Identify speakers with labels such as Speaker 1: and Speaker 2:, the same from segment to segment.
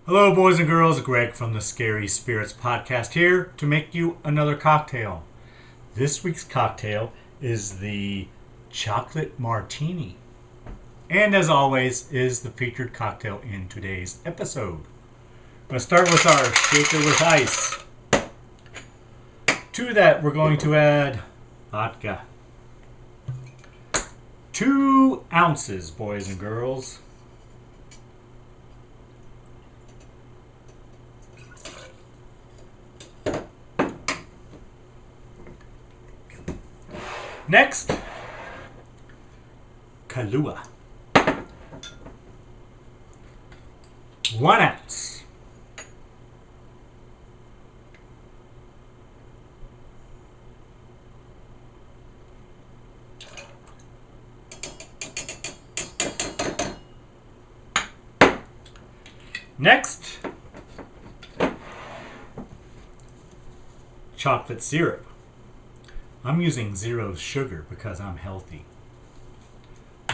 Speaker 1: Hello, boys and girls. Greg from the Scary Spirits podcast here to make you another cocktail. This week's cocktail is the Chocolate Martini. And as always, is the featured cocktail in today's episode. I'm going to start with our shaker with ice. To that, we're going to add vodka. 2 ounces, boys and girls. Next, Kahlua. 1 ounce. Next, chocolate syrup. I'm using 0 sugar because I'm healthy.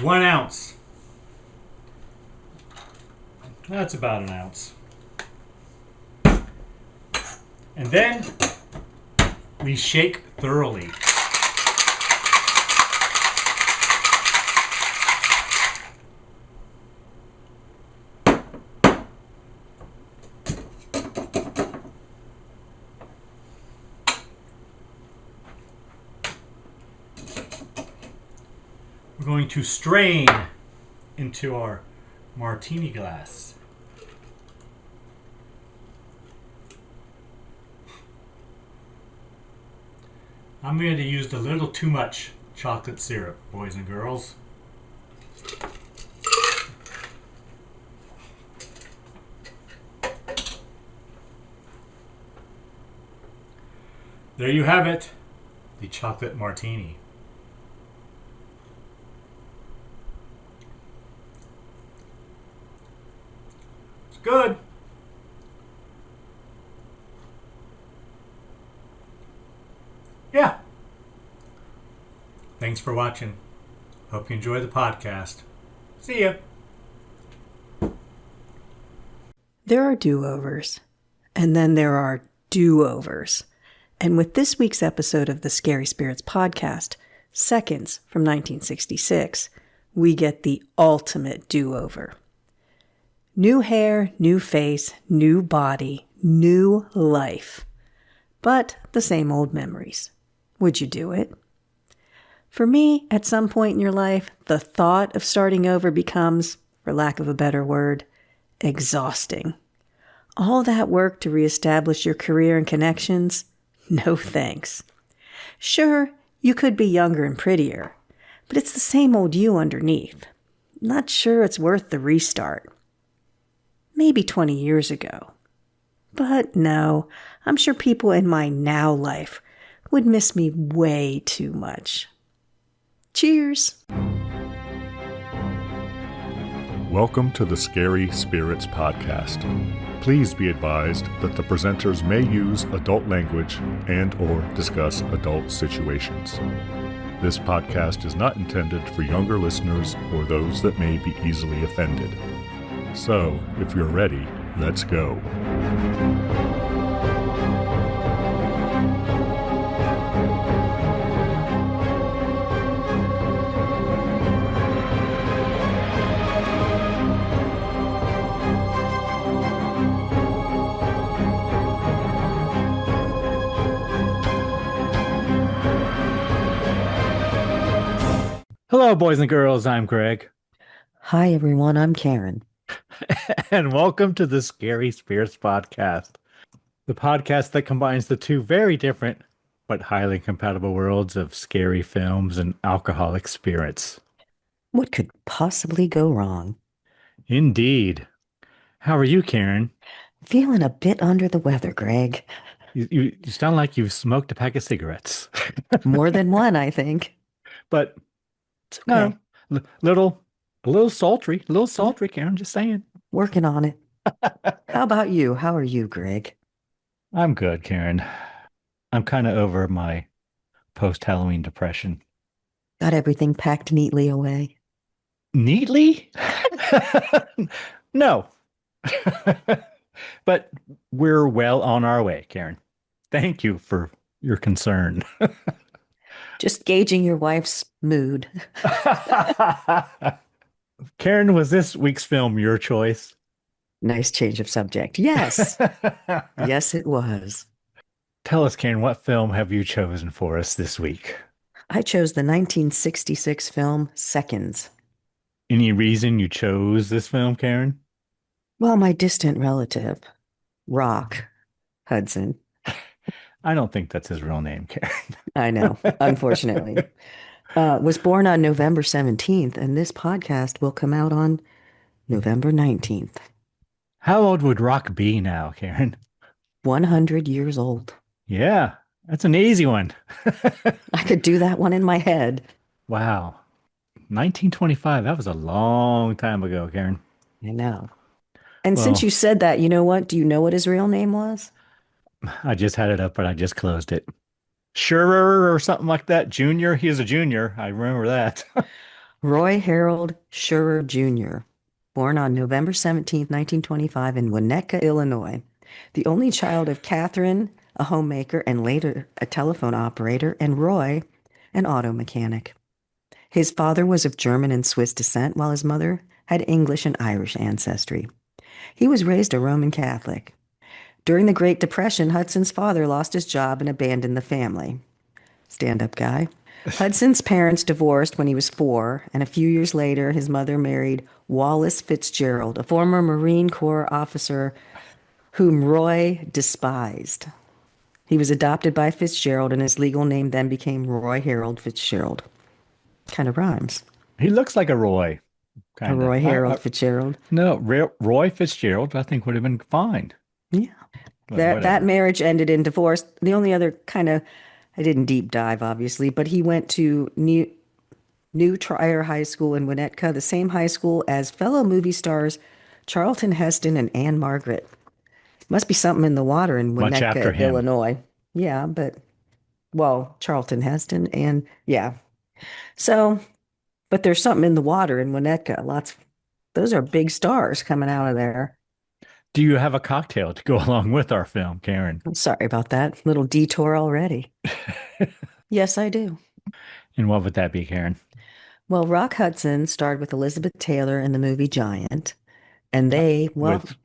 Speaker 1: 1 ounce. That's about 1 ounce. And then we shake thoroughly. We're going to strain into our martini glass. I'm going to use a little too much chocolate syrup, boys and girls. There you have it, the chocolate martini. Good. Yeah. Thanks for watching. Hope you enjoy the podcast. See ya.
Speaker 2: There are do-overs, and then there are do-overs. And with this week's episode of the Scary Spirits podcast, Seconds from 1966, we get the ultimate do-over. New hair, new face, new body, new life. But the same old memories. Would you do it? For me, at some point in your life, the thought of starting over becomes, for lack of a better word, exhausting. All that work to reestablish your career and connections? No thanks. Sure, you could be younger and prettier, but it's the same old you underneath. Not sure it's worth the restart. Maybe 20 years ago. But no, I'm sure people in my now life would miss me way too much. Cheers!
Speaker 3: Welcome to the Scary Spirits podcast. Please be advised that the presenters may use adult language and or discuss adult situations. This podcast is not intended for younger listeners or those that may be easily offended. So, if you're ready, let's go.
Speaker 1: Hello, boys and girls. I'm Greg.
Speaker 2: Hi, everyone. I'm Karen.
Speaker 1: And welcome to the Scary Spirits podcast, the podcast that combines the two very different but highly compatible worlds of scary films and alcoholic spirits.
Speaker 2: What could possibly go wrong?
Speaker 1: Indeed. How are you, Karen?
Speaker 2: Feeling a bit under the weather, Greg.
Speaker 1: You sound like you've smoked a pack of cigarettes.
Speaker 2: More than one, I think.
Speaker 1: But
Speaker 2: It's okay.
Speaker 1: no, a little sultry, Karen, just saying.
Speaker 2: Working on it. How about you? How are you, Greg?
Speaker 1: I'm good, Karen. I'm kind of over my post-Halloween depression.
Speaker 2: Got everything packed neatly away?
Speaker 1: Neatly? No. But we're well on our way, Karen. Thank you for your concern.
Speaker 2: Just gauging your wife's mood.
Speaker 1: Karen, was this week's film your choice?
Speaker 2: Nice change of subject. Yes. Yes, it was.
Speaker 1: Tell us, Karen, what film have you chosen for us this week?
Speaker 2: I chose the 1966 film Seconds.
Speaker 1: Any reason you chose this film, Karen?
Speaker 2: Well, my distant relative, Rock Hudson,
Speaker 1: I don't think that's his real name, Karen.
Speaker 2: I know, unfortunately, was born on November 17th, and this podcast will come out on November 19th.
Speaker 1: How old would Rock be now, Karen?
Speaker 2: 100 years old.
Speaker 1: Yeah, that's an easy one.
Speaker 2: I could do that one in my head.
Speaker 1: Wow. 1925. That was a long time ago, Karen.
Speaker 2: I know. And since
Speaker 1: Well,
Speaker 2: you said that, you know what? Do you know what his real name was?
Speaker 1: I just had it up, but I just closed it. Schurer or something like that. Junior. He was a junior. I remember that.
Speaker 2: Roy Harold Schurer Jr., born on November 17th, 1925 in Winnetka, Illinois. The only child of Catherine, a homemaker and later a telephone operator, and Roy, an auto mechanic. His father was of German and Swiss descent, while his mother had English and Irish ancestry. He was raised a Roman Catholic. During the Great Depression, Hudson's father lost his job and abandoned the family. Stand-up guy. Hudson's parents divorced when he was 4, and a few years later, his mother married Wallace Fitzgerald, a former Marine Corps officer whom Roy despised. He was adopted by Fitzgerald, and his legal name then became Roy Harold Fitzgerald. Kind of rhymes.
Speaker 1: He looks like a Roy.
Speaker 2: A Roy Harold Fitzgerald.
Speaker 1: No, Roy Fitzgerald, I think would have been fine.
Speaker 2: Yeah.
Speaker 1: But
Speaker 2: That marriage ended in divorce. The only other kind of, I didn't deep dive, obviously, but he went to New Trier High School in Winnetka, the same high school as fellow movie stars Charlton Heston and Anne Margaret. Must be something in the water in
Speaker 1: Much after
Speaker 2: Winnetka,
Speaker 1: him.
Speaker 2: Illinois. Yeah, but, well, Charlton Heston and, yeah. So, but there's something in the water in Winnetka. Those are big stars coming out of there.
Speaker 1: Do you have a cocktail to go along with our film, Karen?
Speaker 2: I'm sorry about that. Little detour already. Yes, I do.
Speaker 1: And what would that be, Karen?
Speaker 2: Well, Rock Hudson starred with Elizabeth Taylor in the movie Giant, and
Speaker 1: With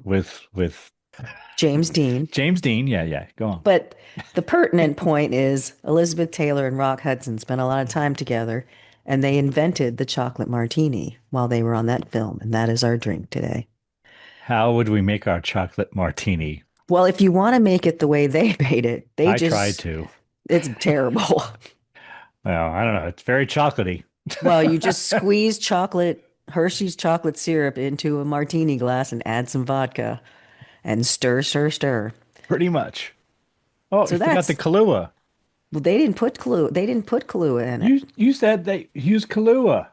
Speaker 2: James Dean.
Speaker 1: James Dean. Yeah. Go on.
Speaker 2: But the pertinent point is Elizabeth Taylor and Rock Hudson spent a lot of time together, and they invented the chocolate martini while they were on that film, and that is our drink today.
Speaker 1: How would we make our chocolate martini?
Speaker 2: Well, if you want to make it the way they made it,
Speaker 1: I tried to.
Speaker 2: It's terrible.
Speaker 1: Well, I don't know. It's very chocolatey.
Speaker 2: Well, you just squeeze Hershey's chocolate syrup into a martini glass and add some vodka and stir, stir, stir.
Speaker 1: Pretty much. Oh,
Speaker 2: So
Speaker 1: you forgot
Speaker 2: that's-
Speaker 1: the Kahlua.
Speaker 2: Well, they didn't put Kahlua in it.
Speaker 1: You said they used Kahlua.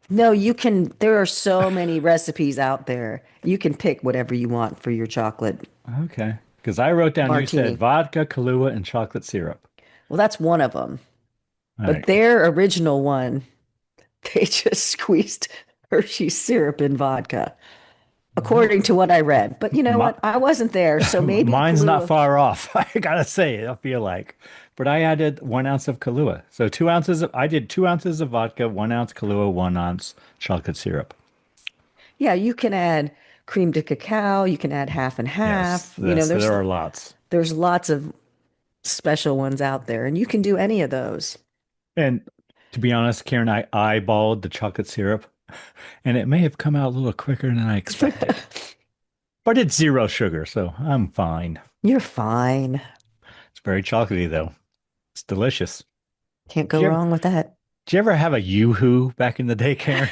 Speaker 2: No, there are so many recipes out there. You can pick whatever you want for your chocolate.
Speaker 1: Okay. Because I wrote down
Speaker 2: Martini.
Speaker 1: you said vodka, Kahlua, and chocolate syrup.
Speaker 2: Well, that's one of them.
Speaker 1: All
Speaker 2: But
Speaker 1: right.
Speaker 2: their original one, they just squeezed Hershey's syrup in vodka, according to what I read. But you know what? I wasn't there, so maybe
Speaker 1: Mine's not
Speaker 2: Kahlua-
Speaker 1: far off. I gotta say, I feel like. But I added 1 ounce of Kahlua. So I did 2 ounces of vodka, 1 ounce Kahlua, 1 ounce chocolate syrup.
Speaker 2: Yeah, you can add cream de cacao. You can add half and half.
Speaker 1: There are lots.
Speaker 2: There's lots of special ones out there, and you can do any of those.
Speaker 1: And to be honest, Karen, I eyeballed the chocolate syrup, and it may have come out a little quicker than I expected. But it's 0 sugar, so I'm fine.
Speaker 2: You're fine.
Speaker 1: It's very chocolatey, though. It's delicious.
Speaker 2: Can't go
Speaker 1: Did you
Speaker 2: wrong with that.
Speaker 1: Did you ever have a Yoo-hoo back in the day, Karen?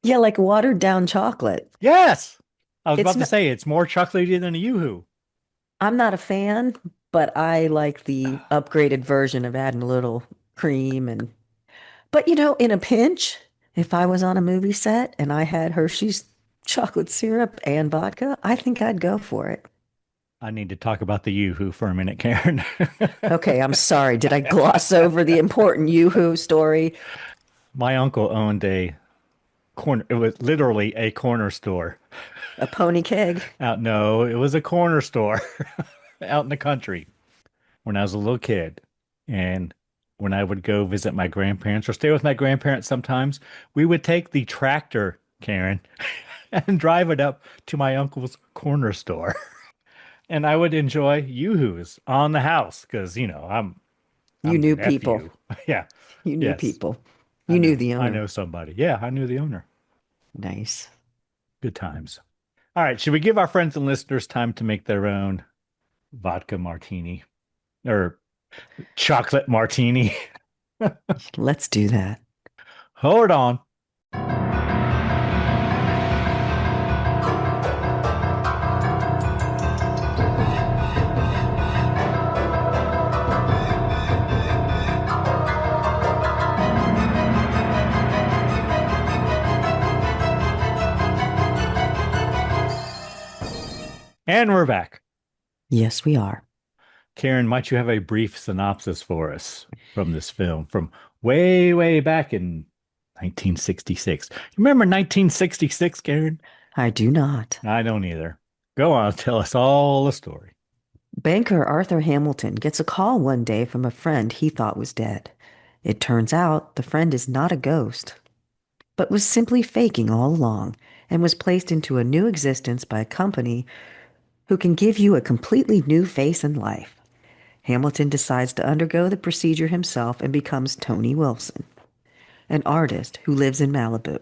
Speaker 2: Yeah, like watered down chocolate.
Speaker 1: Yes. I was
Speaker 2: It's
Speaker 1: about to say it's more chocolatey than a Yoo-hoo.
Speaker 2: I'm not a fan, but I like the upgraded version of adding a little cream but in a pinch, if I was on a movie set and I had Hershey's chocolate syrup and vodka, I think I'd go for it.
Speaker 1: I need to talk about the Yoo-hoo for a minute, Karen.
Speaker 2: Okay, I'm sorry. Did I gloss over the important Yoo-hoo story?
Speaker 1: My uncle owned a corner. It was literally a corner store.
Speaker 2: A pony keg.
Speaker 1: No, it was a corner store out in the country when I was a little kid. And when I would go visit my grandparents or stay with my grandparents sometimes, we would take the tractor, Karen, and drive it up to my uncle's corner store. And I would enjoy yoo-hoos on the house because,
Speaker 2: You
Speaker 1: I'm the
Speaker 2: knew people.
Speaker 1: nephew. Yeah.
Speaker 2: You knew
Speaker 1: Yes.
Speaker 2: people.
Speaker 1: I
Speaker 2: You knew
Speaker 1: know.
Speaker 2: the
Speaker 1: I
Speaker 2: owner.
Speaker 1: know somebody. Yeah, I knew the owner.
Speaker 2: Nice.
Speaker 1: Good times. All right. Should we give our friends and listeners time to make their own vodka martini or chocolate martini?
Speaker 2: Let's do that.
Speaker 1: Hold on. And we're back.
Speaker 2: Yes, we are.
Speaker 1: Karen, might you have a brief synopsis for us from this film from way, way back in 1966? You remember 1966, Karen?
Speaker 2: I do not.
Speaker 1: I don't either. Go on, tell us all the story.
Speaker 2: Banker Arthur Hamilton gets a call one day from a friend he thought was dead. It turns out the friend is not a ghost, but was simply faking all along and was placed into a new existence by a company who can give you a completely new face and life. Hamilton decides to undergo the procedure himself and becomes Tony Wilson, an artist who lives in Malibu.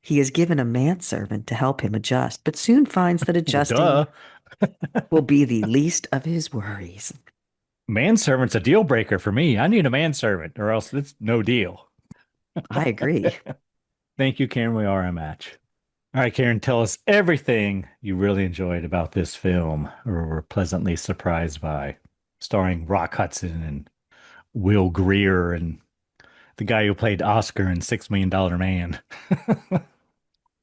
Speaker 2: He is given a manservant to help him adjust, but soon finds that
Speaker 1: Well,
Speaker 2: adjusting
Speaker 1: duh.
Speaker 2: will be the least of his worries.
Speaker 1: Manservant's a deal breaker for me. I need a manservant or else it's no deal.
Speaker 2: I agree.
Speaker 1: Thank you, Karen. We are a match. All right, Karen, tell us everything you really enjoyed about this film or were pleasantly surprised by, starring Rock Hudson and Will Greer and the guy who played Oscar in $6 Million Man.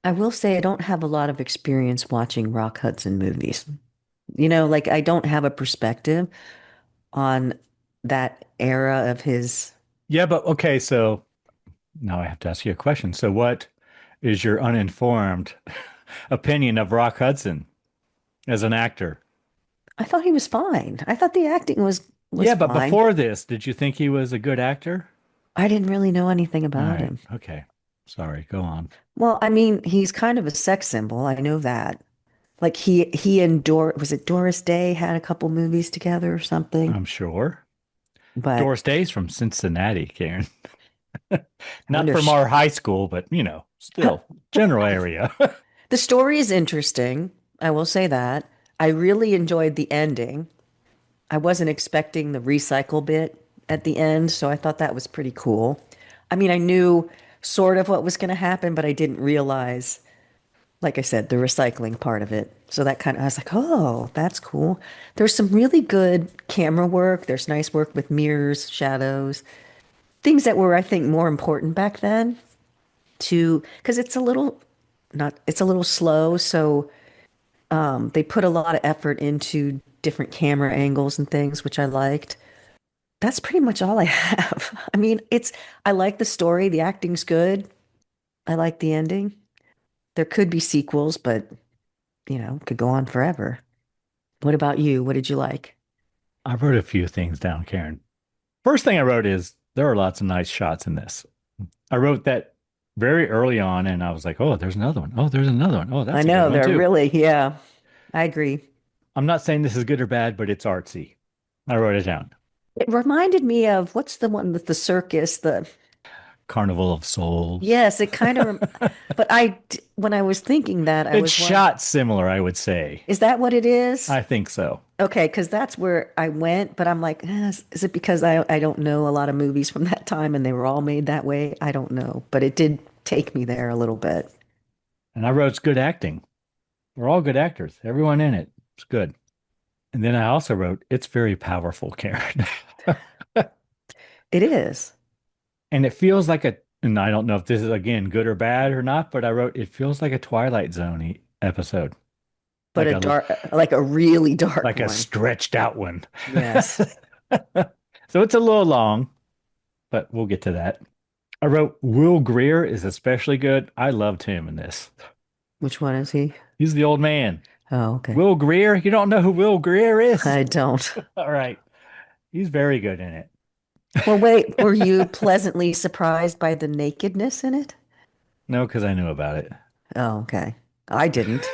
Speaker 2: I will say I don't have a lot of experience watching Rock Hudson movies. Like I don't have a perspective on that era of his.
Speaker 1: Yeah, but okay, so now I have to ask you a question. So what is your uninformed opinion of Rock Hudson as an actor?
Speaker 2: I thought he was fine. I thought the acting was
Speaker 1: Yeah, but
Speaker 2: fine.
Speaker 1: before this, did you think he was a good actor?
Speaker 2: I didn't really know anything
Speaker 1: All
Speaker 2: about
Speaker 1: right,
Speaker 2: him.
Speaker 1: okay. Sorry, go on.
Speaker 2: Well, I mean, he's kind of a sex symbol. I know that. Like he and was it Doris Day had a couple movies together or something?
Speaker 1: I'm sure.
Speaker 2: But
Speaker 1: Doris Day's from Cincinnati, Karen.
Speaker 2: I
Speaker 1: Not
Speaker 2: wonder.
Speaker 1: from our high school, but still general area.
Speaker 2: The story is interesting. I will say that. I really enjoyed the ending. I wasn't expecting the recycle bit at the end, so I thought that was pretty cool. I mean, I knew sort of what was going to happen, but I didn't realize, like I said, the recycling part of it. So that kind of, I was like, oh, that's cool. There's some really good camera work. There's nice work with mirrors, shadows, things that were, I think, more important back then because it's a little, not, it's a little slow. So they put a lot of effort into different camera angles and things, which I liked. That's pretty much all I have. I mean, I like the story. The acting's good. I like the ending. There could be sequels, but, could go on forever. What about you? What did you like?
Speaker 1: I wrote a few things down, Karen. First thing I wrote is there are lots of nice shots in this. I wrote that very early on, and I was like, oh, there's another one. Oh, there's another one. Oh,
Speaker 2: I
Speaker 1: that's a good
Speaker 2: know
Speaker 1: one
Speaker 2: they're
Speaker 1: too.
Speaker 2: really, yeah, I agree.
Speaker 1: I'm not saying this is good or bad, but it's artsy. I wrote it down.
Speaker 2: It reminded me of what's the one with the circus?
Speaker 1: Carnival of Souls.
Speaker 2: Yes, it kind of, but when I was thinking that, I
Speaker 1: It's
Speaker 2: was like,
Speaker 1: shot similar, I would say.
Speaker 2: is that what it is?
Speaker 1: I think so.
Speaker 2: Okay, because that's where I went, but I'm like, is it because I don't know a lot of movies from that time and they were all made that way? I don't know, but it did take me there a little bit.
Speaker 1: And I wrote it's good acting. We're all good actors. Everyone in it. It's good. And then I also wrote it's very powerful, Karen.
Speaker 2: It is,
Speaker 1: And it feels like and I don't know if this is again good or bad or not, but I wrote it feels like a Twilight Zone episode.
Speaker 2: but
Speaker 1: Like
Speaker 2: a dark, like a really dark
Speaker 1: like a
Speaker 2: one.
Speaker 1: stretched out one.
Speaker 2: Yes.
Speaker 1: So it's a little long, but we'll get to that.
Speaker 4: I wrote Will Greer is especially good. I loved him in this.
Speaker 2: Which one is he?
Speaker 4: He's the old man.
Speaker 2: Oh, okay.
Speaker 4: Will Greer? You don't know who Will Greer is?
Speaker 2: I don't.
Speaker 4: All right. He's very good in it.
Speaker 2: Well, wait, were you pleasantly surprised by the nakedness in it?
Speaker 4: No, because I knew about it.
Speaker 2: Oh, okay. I didn't.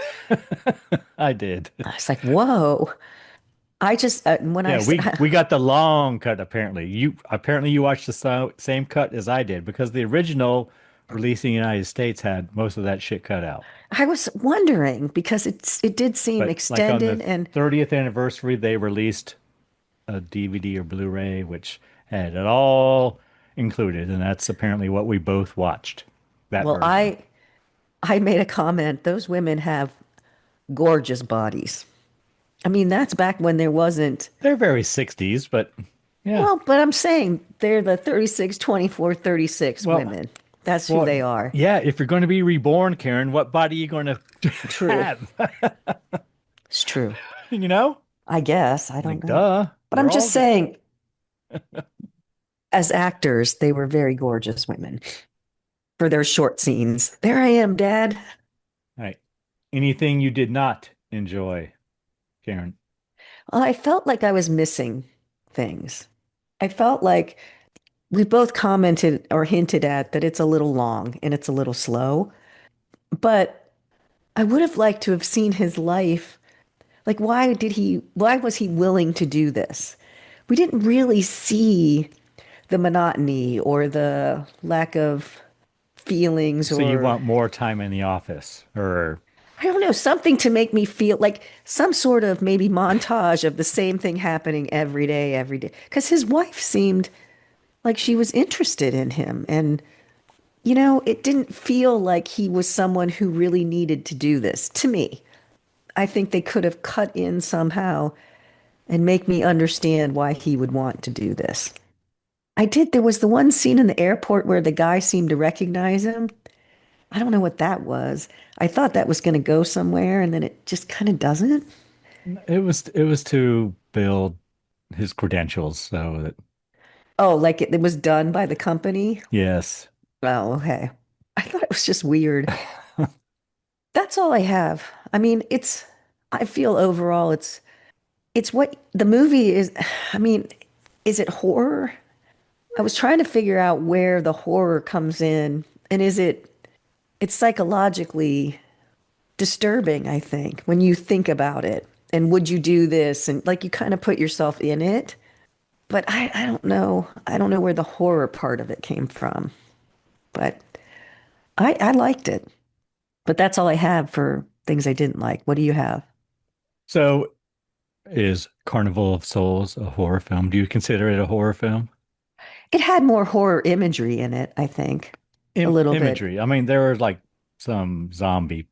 Speaker 4: I did.
Speaker 2: I was like, whoa. I just, when I,
Speaker 4: Yeah,
Speaker 2: s-
Speaker 4: we got the long cut apparently. You watched the same cut as I did because the original releasing in the United States had most of that shit cut out.
Speaker 2: I was wondering because it did seem
Speaker 4: But like on the
Speaker 2: extended and
Speaker 4: 30th anniversary, they released a DVD or Blu-ray which had it all included, and that's apparently what we both watched. That
Speaker 2: well,
Speaker 4: version.
Speaker 2: I made a comment. Those women have gorgeous bodies. I mean, that's back when there wasn't,
Speaker 4: They're very 60s, but yeah.
Speaker 2: well, but I'm saying they're the 36, 24, 36
Speaker 4: Well,
Speaker 2: women. That's who
Speaker 4: well,
Speaker 2: they are.
Speaker 4: yeah, if you're going to be reborn, Karen, what body are you going to
Speaker 2: True.
Speaker 4: have?
Speaker 2: It's true.
Speaker 4: You know?
Speaker 2: I guess. I don't
Speaker 4: Like,
Speaker 2: know.
Speaker 4: duh.
Speaker 2: But I'm
Speaker 4: They're all
Speaker 2: just
Speaker 4: good.
Speaker 2: saying, as actors, they were very gorgeous women for their short scenes. There I am, Dad.
Speaker 4: Right. Anything you did not enjoy, Karen?
Speaker 2: Well, I felt like I was missing things. I felt like we both commented or hinted at that it's a little long and it's a little slow, but I would have liked to have seen his life. Like, why was he willing to do this? We didn't really see the monotony or the lack of feelings
Speaker 4: So you
Speaker 2: or
Speaker 4: want more time in the office, or
Speaker 2: I don't know, something to make me feel like some sort of maybe montage of the same thing happening every day. Because his wife seemed like she was interested in him. And, it didn't feel like he was someone who really needed to do this to me. I think they could have cut in somehow and make me understand why he would want to do this. There was the one scene in the airport where the guy seemed to recognize him. I don't know what that was. I thought that was going to go somewhere and then it just kind of doesn't.
Speaker 4: it was to build his credentials so that
Speaker 2: Oh, like it was done by the company?
Speaker 4: yes.
Speaker 2: Oh, okay. I thought it was just weird. That's all I have. I mean, I feel overall it's what the movie is. I mean, is it horror? I was trying to figure out where the horror comes in and it's psychologically disturbing, I think, when you think about it. And would you do this? And like you kind of put yourself in it. But I don't know. I don't know where the horror part of it came from. But I liked it. But that's all I have for things I didn't like. What do you have?
Speaker 4: So is Carnival of Souls a horror film? Do you consider it a horror film?
Speaker 2: It had more horror imagery in it, I think. A little bit.
Speaker 4: Imagery. I mean, there are like some zombie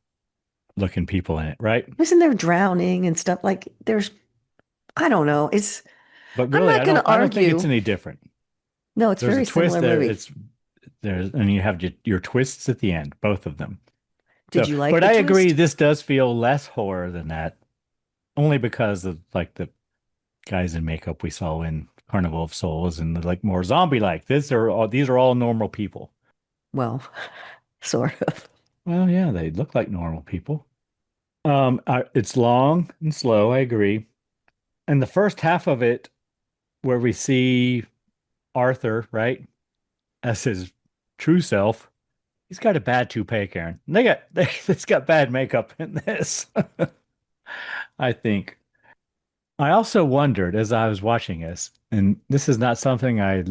Speaker 4: looking people in it, right?
Speaker 2: Isn't there drowning and stuff? Like I don't know.
Speaker 4: But
Speaker 2: I'm
Speaker 4: really,
Speaker 2: not going to
Speaker 4: I don't think it's
Speaker 2: argue.
Speaker 4: any different.
Speaker 2: No, it's a
Speaker 4: There's a
Speaker 2: very
Speaker 4: twist
Speaker 2: similar
Speaker 4: there.
Speaker 2: movie.
Speaker 4: And you have your twists at the end, both of them.
Speaker 2: Did
Speaker 4: So,
Speaker 2: you like
Speaker 4: but
Speaker 2: the
Speaker 4: I agree,
Speaker 2: twist?
Speaker 4: this does feel less horror than that, only because of like the guys in makeup we saw in Carnival of Souls and like more zombie-like. These are all normal people.
Speaker 2: Well, sort of.
Speaker 4: Well, yeah, they look like normal people. It's long and slow, I agree. And the first half of it, where we see Arthur, right, as his true self, he's got a bad toupee, Karen. It's got bad makeup in this. I think. I also wondered as I was watching this, and this is not something I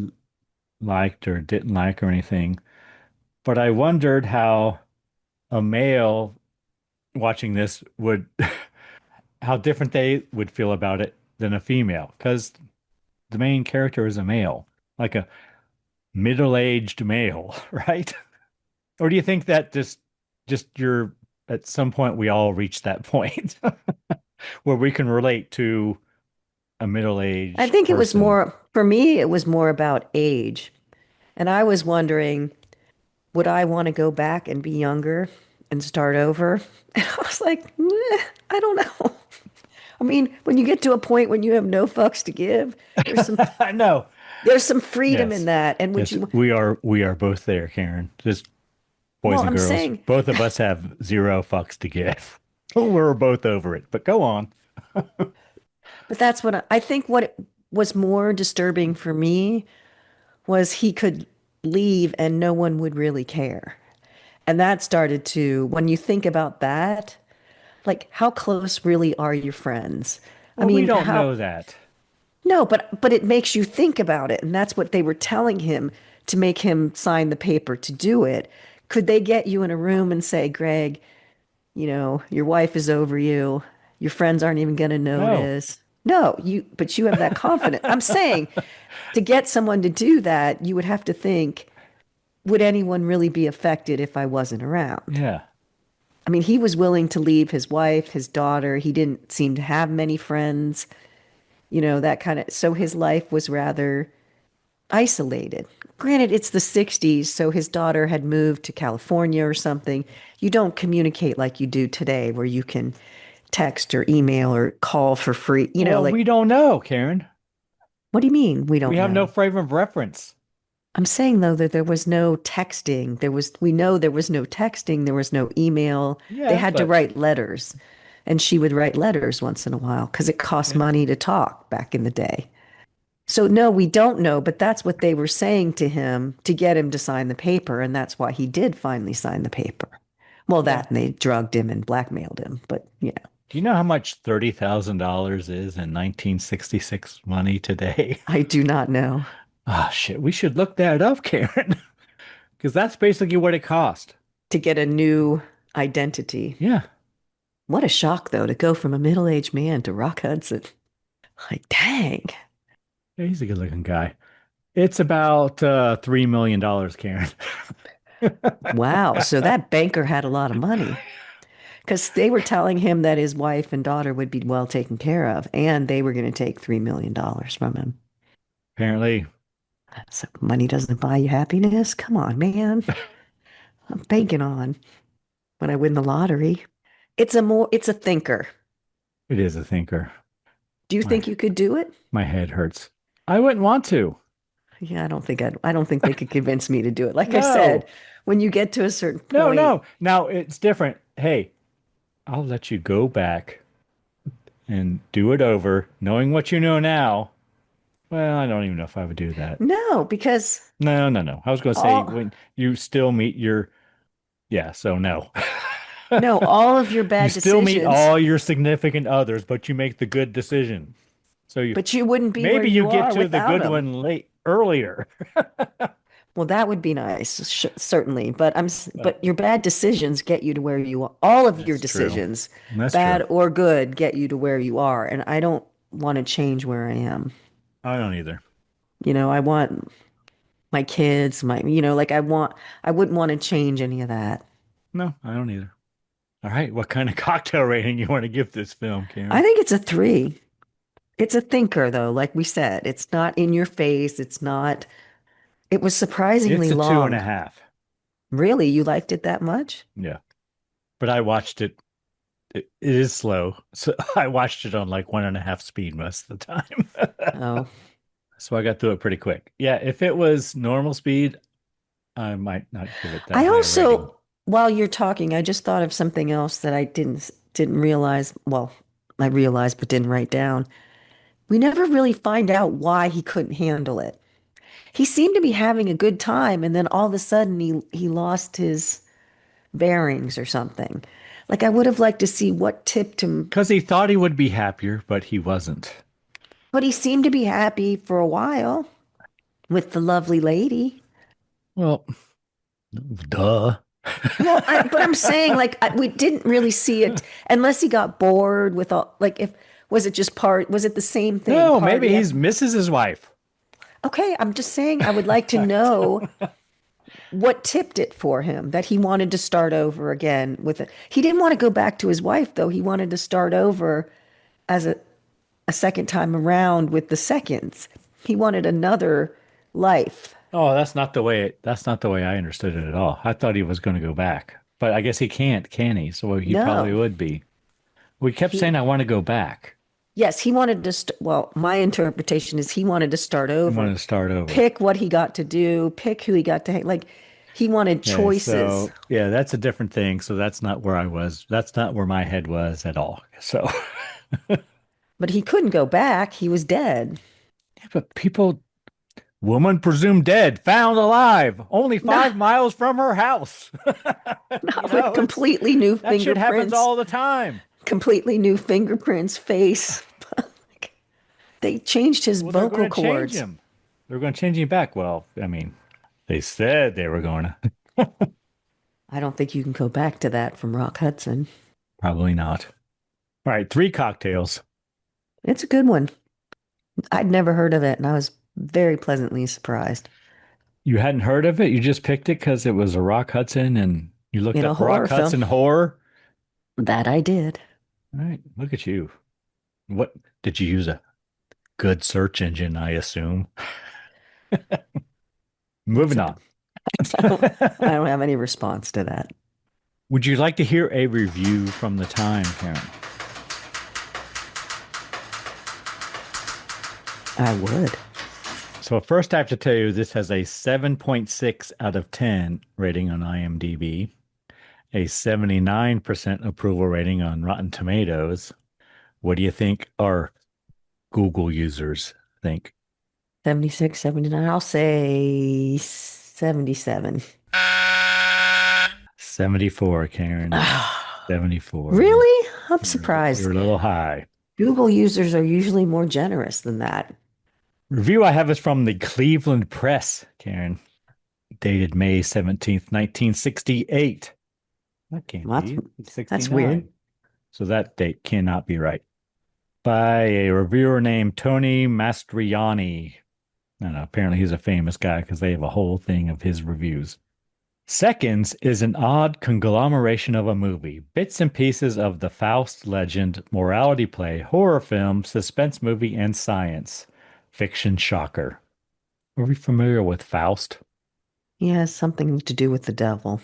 Speaker 4: liked or didn't like or anything, but I wondered how a male watching this would, how different they would feel about it than a female, because the main character is a male, like a middle-aged male, right? Or do you think that just you're at some point we all reach that point where we can relate to a
Speaker 2: I
Speaker 4: middle-aged
Speaker 2: think it was
Speaker 4: person?
Speaker 2: for me, it was more about age. And I was wondering, would I want to go back and be younger and start over? And I was like, I don't know. I mean, when you get to a point when you have no fucks to give, there's some,
Speaker 4: I know.
Speaker 2: There's some freedom in
Speaker 4: Yes.
Speaker 2: that. And would
Speaker 4: Yes,
Speaker 2: you,
Speaker 4: we are both there, Karen. Just boys
Speaker 2: well,
Speaker 4: and
Speaker 2: I'm
Speaker 4: girls.
Speaker 2: saying,
Speaker 4: Both of us have zero fucks to give. We're both over it. But go on.
Speaker 2: but that's what I think what was more disturbing for me was he could leave and no one would really care. And that started to, when you think about that, like how close really are your friends? I
Speaker 4: Well, we
Speaker 2: mean,
Speaker 4: don't
Speaker 2: how
Speaker 4: know that.
Speaker 2: no, but it makes you think about it, and that's what they were telling him to make him sign the paper to do it. Could they get you in a room and say, Greg, your wife is over you. Your friends aren't even going to
Speaker 4: No.
Speaker 2: notice. No, but you have that confidence. I'm saying to get someone to do that, you would have to think, would anyone really be affected if I wasn't around?
Speaker 4: Yeah.
Speaker 2: I mean, he was willing to leave his wife, his daughter. He didn't seem to have many friends, that kind of, so his life was rather isolated. Granted, it's the 60s, so his daughter had moved to California or something. You don't communicate like you do today, where you can text or email or call for free.
Speaker 4: Well,
Speaker 2: Like,
Speaker 4: we don't know, Karen.
Speaker 2: what do you mean we
Speaker 4: We
Speaker 2: don't
Speaker 4: have no
Speaker 2: know?
Speaker 4: frame of reference.
Speaker 2: I'm saying though that there was no texting. We know there was no texting, there was no email. They
Speaker 4: Yeah,
Speaker 2: had to
Speaker 4: but
Speaker 2: write letters. And she would write letters once in a while because it cost
Speaker 4: yeah.
Speaker 2: money to talk back in the day. So no, we don't know, but that's what they were saying to him to get him to sign the paper, and that's why he did finally sign the paper. Well,
Speaker 4: Yeah.
Speaker 2: that and they drugged him and blackmailed him, but
Speaker 4: Do you know how much $30,000 is in 1966 money today?
Speaker 2: I do not know.
Speaker 4: Ah, shit. We should look that up, Karen, because that's basically what it cost.
Speaker 2: To get a new identity.
Speaker 4: Yeah.
Speaker 2: What a shock though to go from a middle-aged man to Rock Hudson. Like, dang.
Speaker 4: Yeah, he's a good looking guy. It's about $3 million, Karen.
Speaker 2: Wow. So that banker had a lot of money because they were telling him that his wife and daughter would be well taken care of, and they were going to take $3 million from him.
Speaker 4: Apparently,
Speaker 2: So money doesn't buy you happiness. Come on, man. I'm banking on when I win the lottery. It's a thinker.
Speaker 4: it is a thinker.
Speaker 2: Do you
Speaker 4: My
Speaker 2: think you could do it?
Speaker 4: my head hurts. I wouldn't want to.
Speaker 2: Yeah, I don't think they could convince me to do it. Like I
Speaker 4: No,
Speaker 2: said, when you get to a certain
Speaker 4: no,
Speaker 2: point,
Speaker 4: no. Now it's different. Hey, I'll let you go back and do it over, knowing what you know now. Well, I don't even know if I would do that.
Speaker 2: no, because
Speaker 4: No, no, no. I was going to say
Speaker 2: all
Speaker 4: when you still meet your, yeah, so no.
Speaker 2: no, all of your
Speaker 4: You
Speaker 2: bad
Speaker 4: still meet
Speaker 2: decisions,
Speaker 4: all your significant others, but you make the good decision. So you
Speaker 2: but you wouldn't be where
Speaker 4: maybe you
Speaker 2: you
Speaker 4: get
Speaker 2: are
Speaker 4: to the
Speaker 2: without
Speaker 4: good
Speaker 2: them.
Speaker 4: one late earlier.
Speaker 2: Well, that would be nice, certainly.
Speaker 4: But
Speaker 2: but your bad decisions get you to where you are. All of your
Speaker 4: that's true.
Speaker 2: decisions,
Speaker 4: That's true.
Speaker 2: bad or good, get you to where you are. And I don't want to change where I am.
Speaker 4: I don't either.
Speaker 2: I want my kids, like I wouldn't want to change any of that.
Speaker 4: No, I don't either. All right, what kind of cocktail rating you want to give this film,
Speaker 2: I
Speaker 4: Karen?
Speaker 2: think it's a 3. It's a thinker, though, like we said. It's not in your face. It was
Speaker 4: It's
Speaker 2: surprisingly
Speaker 4: a two and a
Speaker 2: long.
Speaker 4: half.
Speaker 2: Really? You liked it that much?
Speaker 4: Yeah, but I watched it. It is slow, so I watched it on like 1.5 speed most of the time.
Speaker 2: Oh.
Speaker 4: So I got through it pretty quick. Yeah, if it was normal speed, I might not give it that
Speaker 2: I
Speaker 4: high a rating.
Speaker 2: also, while you're talking, I just thought of something else that I didn't realize. Well, I realized but didn't write down. We never really find out why he couldn't handle it. He seemed to be having a good time, and then all of a sudden he lost his bearings or something. Like I would have liked to see what tipped him,
Speaker 4: Because he thought he would be happier, but he wasn't.
Speaker 2: but he seemed to be happy for a while with the lovely lady.
Speaker 4: Well, duh.
Speaker 2: Well, but I'm saying like we didn't really see it unless he got bored with all like if was it just was it the same thing
Speaker 4: No, maybe
Speaker 2: party
Speaker 4: he's
Speaker 2: after?
Speaker 4: misses his wife.
Speaker 2: Okay, I'm just saying I would like to know what tipped it for him that he wanted to start over again with it. He didn't want to go back to his wife though. He wanted to start over as a second time around with the seconds. He wanted another life.
Speaker 4: Oh, that's not the way I understood it at all. I thought he was going to go back. But I guess he can't, can he? So he probably
Speaker 2: No.
Speaker 4: would be. We kept saying
Speaker 2: He
Speaker 4: I want to go back.
Speaker 2: Yes, he wanted to well, my interpretation is he wanted to start
Speaker 4: You wanted
Speaker 2: over.
Speaker 4: to start over.
Speaker 2: Pick what he got to do, pick who he got to hang. Like he wanted
Speaker 4: Okay,
Speaker 2: choices,
Speaker 4: so yeah, that's a different thing. So that's not where I was. That's not where my head was at all. So,
Speaker 2: but he couldn't go back. He was dead.
Speaker 4: yeah, but people, woman presumed dead, found alive, only
Speaker 2: No,
Speaker 4: 5 miles from her house. You
Speaker 2: not with
Speaker 4: know, it's
Speaker 2: completely new
Speaker 4: that shit happens
Speaker 2: fingerprints,
Speaker 4: all the time.
Speaker 2: completely new fingerprints, face. They changed his
Speaker 4: Well, they're going
Speaker 2: vocal
Speaker 4: to change
Speaker 2: cords.
Speaker 4: him. They're going to change him back. Well, I mean, they said they were going to.
Speaker 2: I don't think you can go back to that from Rock Hudson.
Speaker 4: Probably not. All right, three cocktails.
Speaker 2: It's a good one. I'd never heard of it, and I was very pleasantly surprised.
Speaker 4: You hadn't heard of it? You just picked it because it was a Rock Hudson and you looked
Speaker 2: In a
Speaker 4: up
Speaker 2: horror
Speaker 4: Rock
Speaker 2: film,
Speaker 4: Hudson horror.
Speaker 2: that I did.
Speaker 4: All right, look at you. What did you use a good search engine, I assume?
Speaker 2: That's
Speaker 4: Moving
Speaker 2: a,
Speaker 4: on.
Speaker 2: I don't have any response to that.
Speaker 4: Would you like to hear a review from the time, Karen?
Speaker 2: I would.
Speaker 4: So first I have to tell you this has a 7.6 out of 10 rating on IMDb, a 79% approval rating on Rotten Tomatoes. What do you think our Google users think?
Speaker 2: 76, 79. I'll say 77.
Speaker 4: 74, Karen. 74.
Speaker 2: Really? I'm
Speaker 4: You're
Speaker 2: surprised.
Speaker 4: a little high.
Speaker 2: Google users are usually more generous than that.
Speaker 4: Review I have is from the Cleveland Press, Karen, dated May 17th, 1968. That can't
Speaker 2: Well,
Speaker 4: be. It's
Speaker 2: that's
Speaker 4: 69.
Speaker 2: weird.
Speaker 4: So that date cannot be right. By a reviewer named Tony Mastriani. I don't know. Apparently he's a famous guy because they have a whole thing of his reviews. Seconds is an odd conglomeration of a movie, bits and pieces of the Faust legend, morality play, horror film, suspense movie, and science. Fiction shocker. Are we familiar with Faust?
Speaker 2: He has something to do with the devil.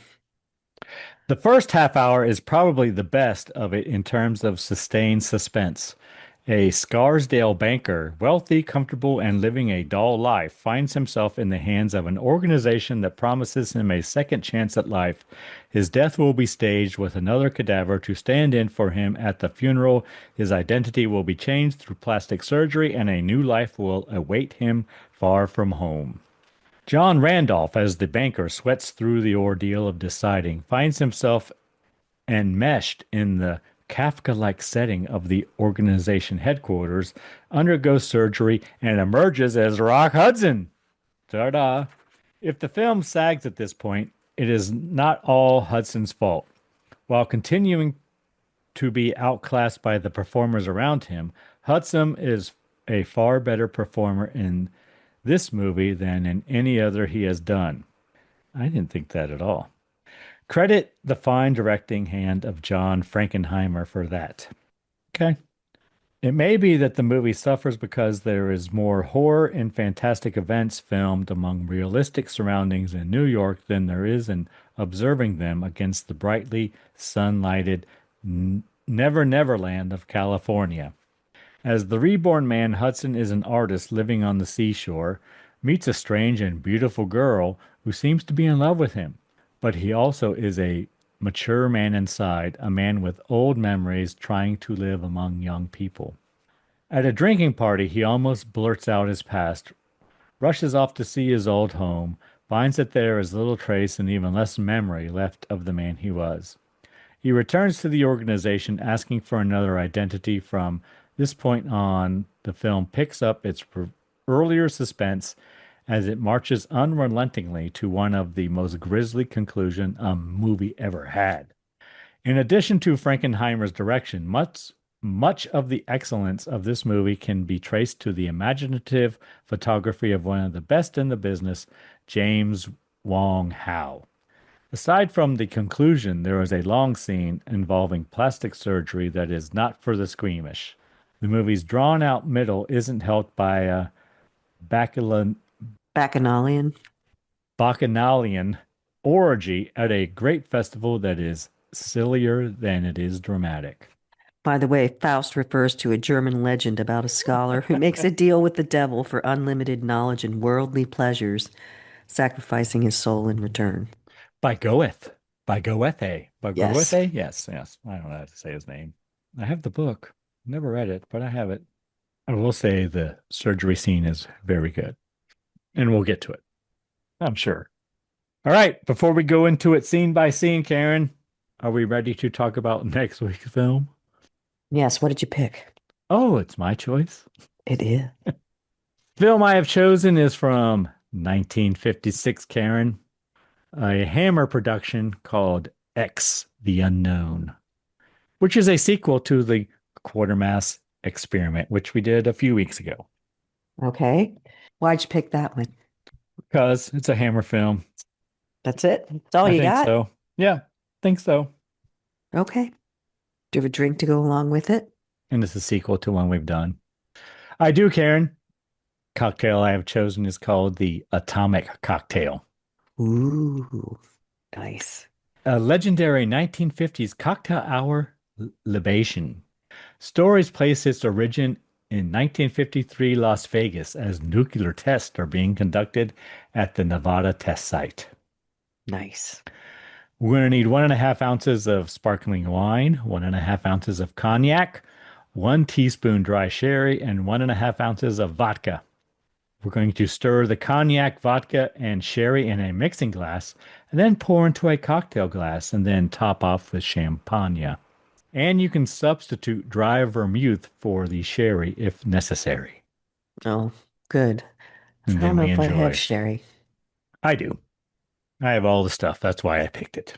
Speaker 4: The first half hour is probably the best of it in terms of sustained suspense. A Scarsdale banker, wealthy, comfortable, and living a dull life, finds himself in the hands of an organization that promises him a second chance at life. His death will be staged with another cadaver to stand in for him at the funeral. His identity will be changed through plastic surgery, and a new life will await him far from home. John Randolph, as the banker sweats through the ordeal of deciding, finds himself enmeshed in the Kafka-like setting of the organization headquarters, undergoes surgery, and emerges as Rock Hudson. Ta-da! If the film sags at this point, it is not all Hudson's fault. While continuing to be outclassed by the performers around him, Hudson is a far better performer in this movie than in any other he has done. I didn't think that at all. Credit the fine directing hand of John Frankenheimer for that. Okay. It may be that the movie suffers because there is more horror and fantastic events filmed among realistic surroundings in New York than there is in observing them against the brightly sunlighted Never Never Land of California. As the reborn man, Hudson is an artist living on the seashore, meets a strange and beautiful girl who seems to be in love with him. But he also is a mature man inside, a man with old memories trying to live among young people. At a drinking party, he almost blurts out his past, rushes off to see his old home, finds that there is little trace and even less memory left of the man he was. He returns to the organization asking for another identity. From this point on, the film picks up its earlier suspense as it marches unrelentingly to one of the most grisly conclusions a movie ever had. In addition to Frankenheimer's direction, much of the excellence of this movie can be traced to the imaginative photography of one of the best in the business, James Wong Howe. Aside from the conclusion, there is a long scene involving plastic surgery that is not for the squeamish. The movie's drawn-out middle isn't helped by a bacchanalian
Speaker 2: Bacchanalian.
Speaker 4: bacchanalian orgy at a great festival that is sillier than it is dramatic.
Speaker 2: By the way, Faust refers to a German legend about a scholar who makes a deal with the devil for unlimited knowledge and worldly pleasures, sacrificing his soul in return.
Speaker 4: By Goethe. By Goethe. By
Speaker 2: Yes.
Speaker 4: Goethe? Yes, yes. I don't know how to say his name. I have the book. Never read it, but I have it. I will say the surgery scene is very good. And we'll get to it, I'm sure. All right. Before we go into it scene by scene, Karen, are we ready to talk about next week's film?
Speaker 2: Yes. What did you pick?
Speaker 4: Oh, it's my choice.
Speaker 2: It is.
Speaker 4: Film I have chosen is from 1956, Karen, a Hammer production called X, the Unknown, which is a sequel to the Quartermass Experiment, which we did a few weeks ago.
Speaker 2: Okay. Why'd you pick that one?
Speaker 4: Because it's a Hammer film.
Speaker 2: That's it? That's all
Speaker 4: I
Speaker 2: you
Speaker 4: think
Speaker 2: got?
Speaker 4: so. Yeah, think so.
Speaker 2: Okay. Do you have a drink to go along with it?
Speaker 4: And it's a sequel to one we've done. I do, Karen. Cocktail I have chosen is called the Atomic Cocktail.
Speaker 2: Ooh, nice.
Speaker 4: A legendary 1950s cocktail hour libation. Stories place its origin in 1953 Las Vegas as nuclear tests are being conducted at the Nevada test site.
Speaker 2: Nice.
Speaker 4: We're going to need 1.5 ounces of sparkling wine, 1.5 ounces of cognac, 1 teaspoon dry sherry, and 1.5 ounces of vodka. We're going to stir the cognac, vodka, and sherry in a mixing glass, and then pour into a cocktail glass, and then top off with champagne. And you can substitute dry vermouth for the sherry if necessary.
Speaker 2: Oh, good.
Speaker 4: And
Speaker 2: I
Speaker 4: then
Speaker 2: don't know
Speaker 4: we
Speaker 2: if I
Speaker 4: enjoy.
Speaker 2: have sherry.
Speaker 4: I do. I have all the stuff. That's why I picked it.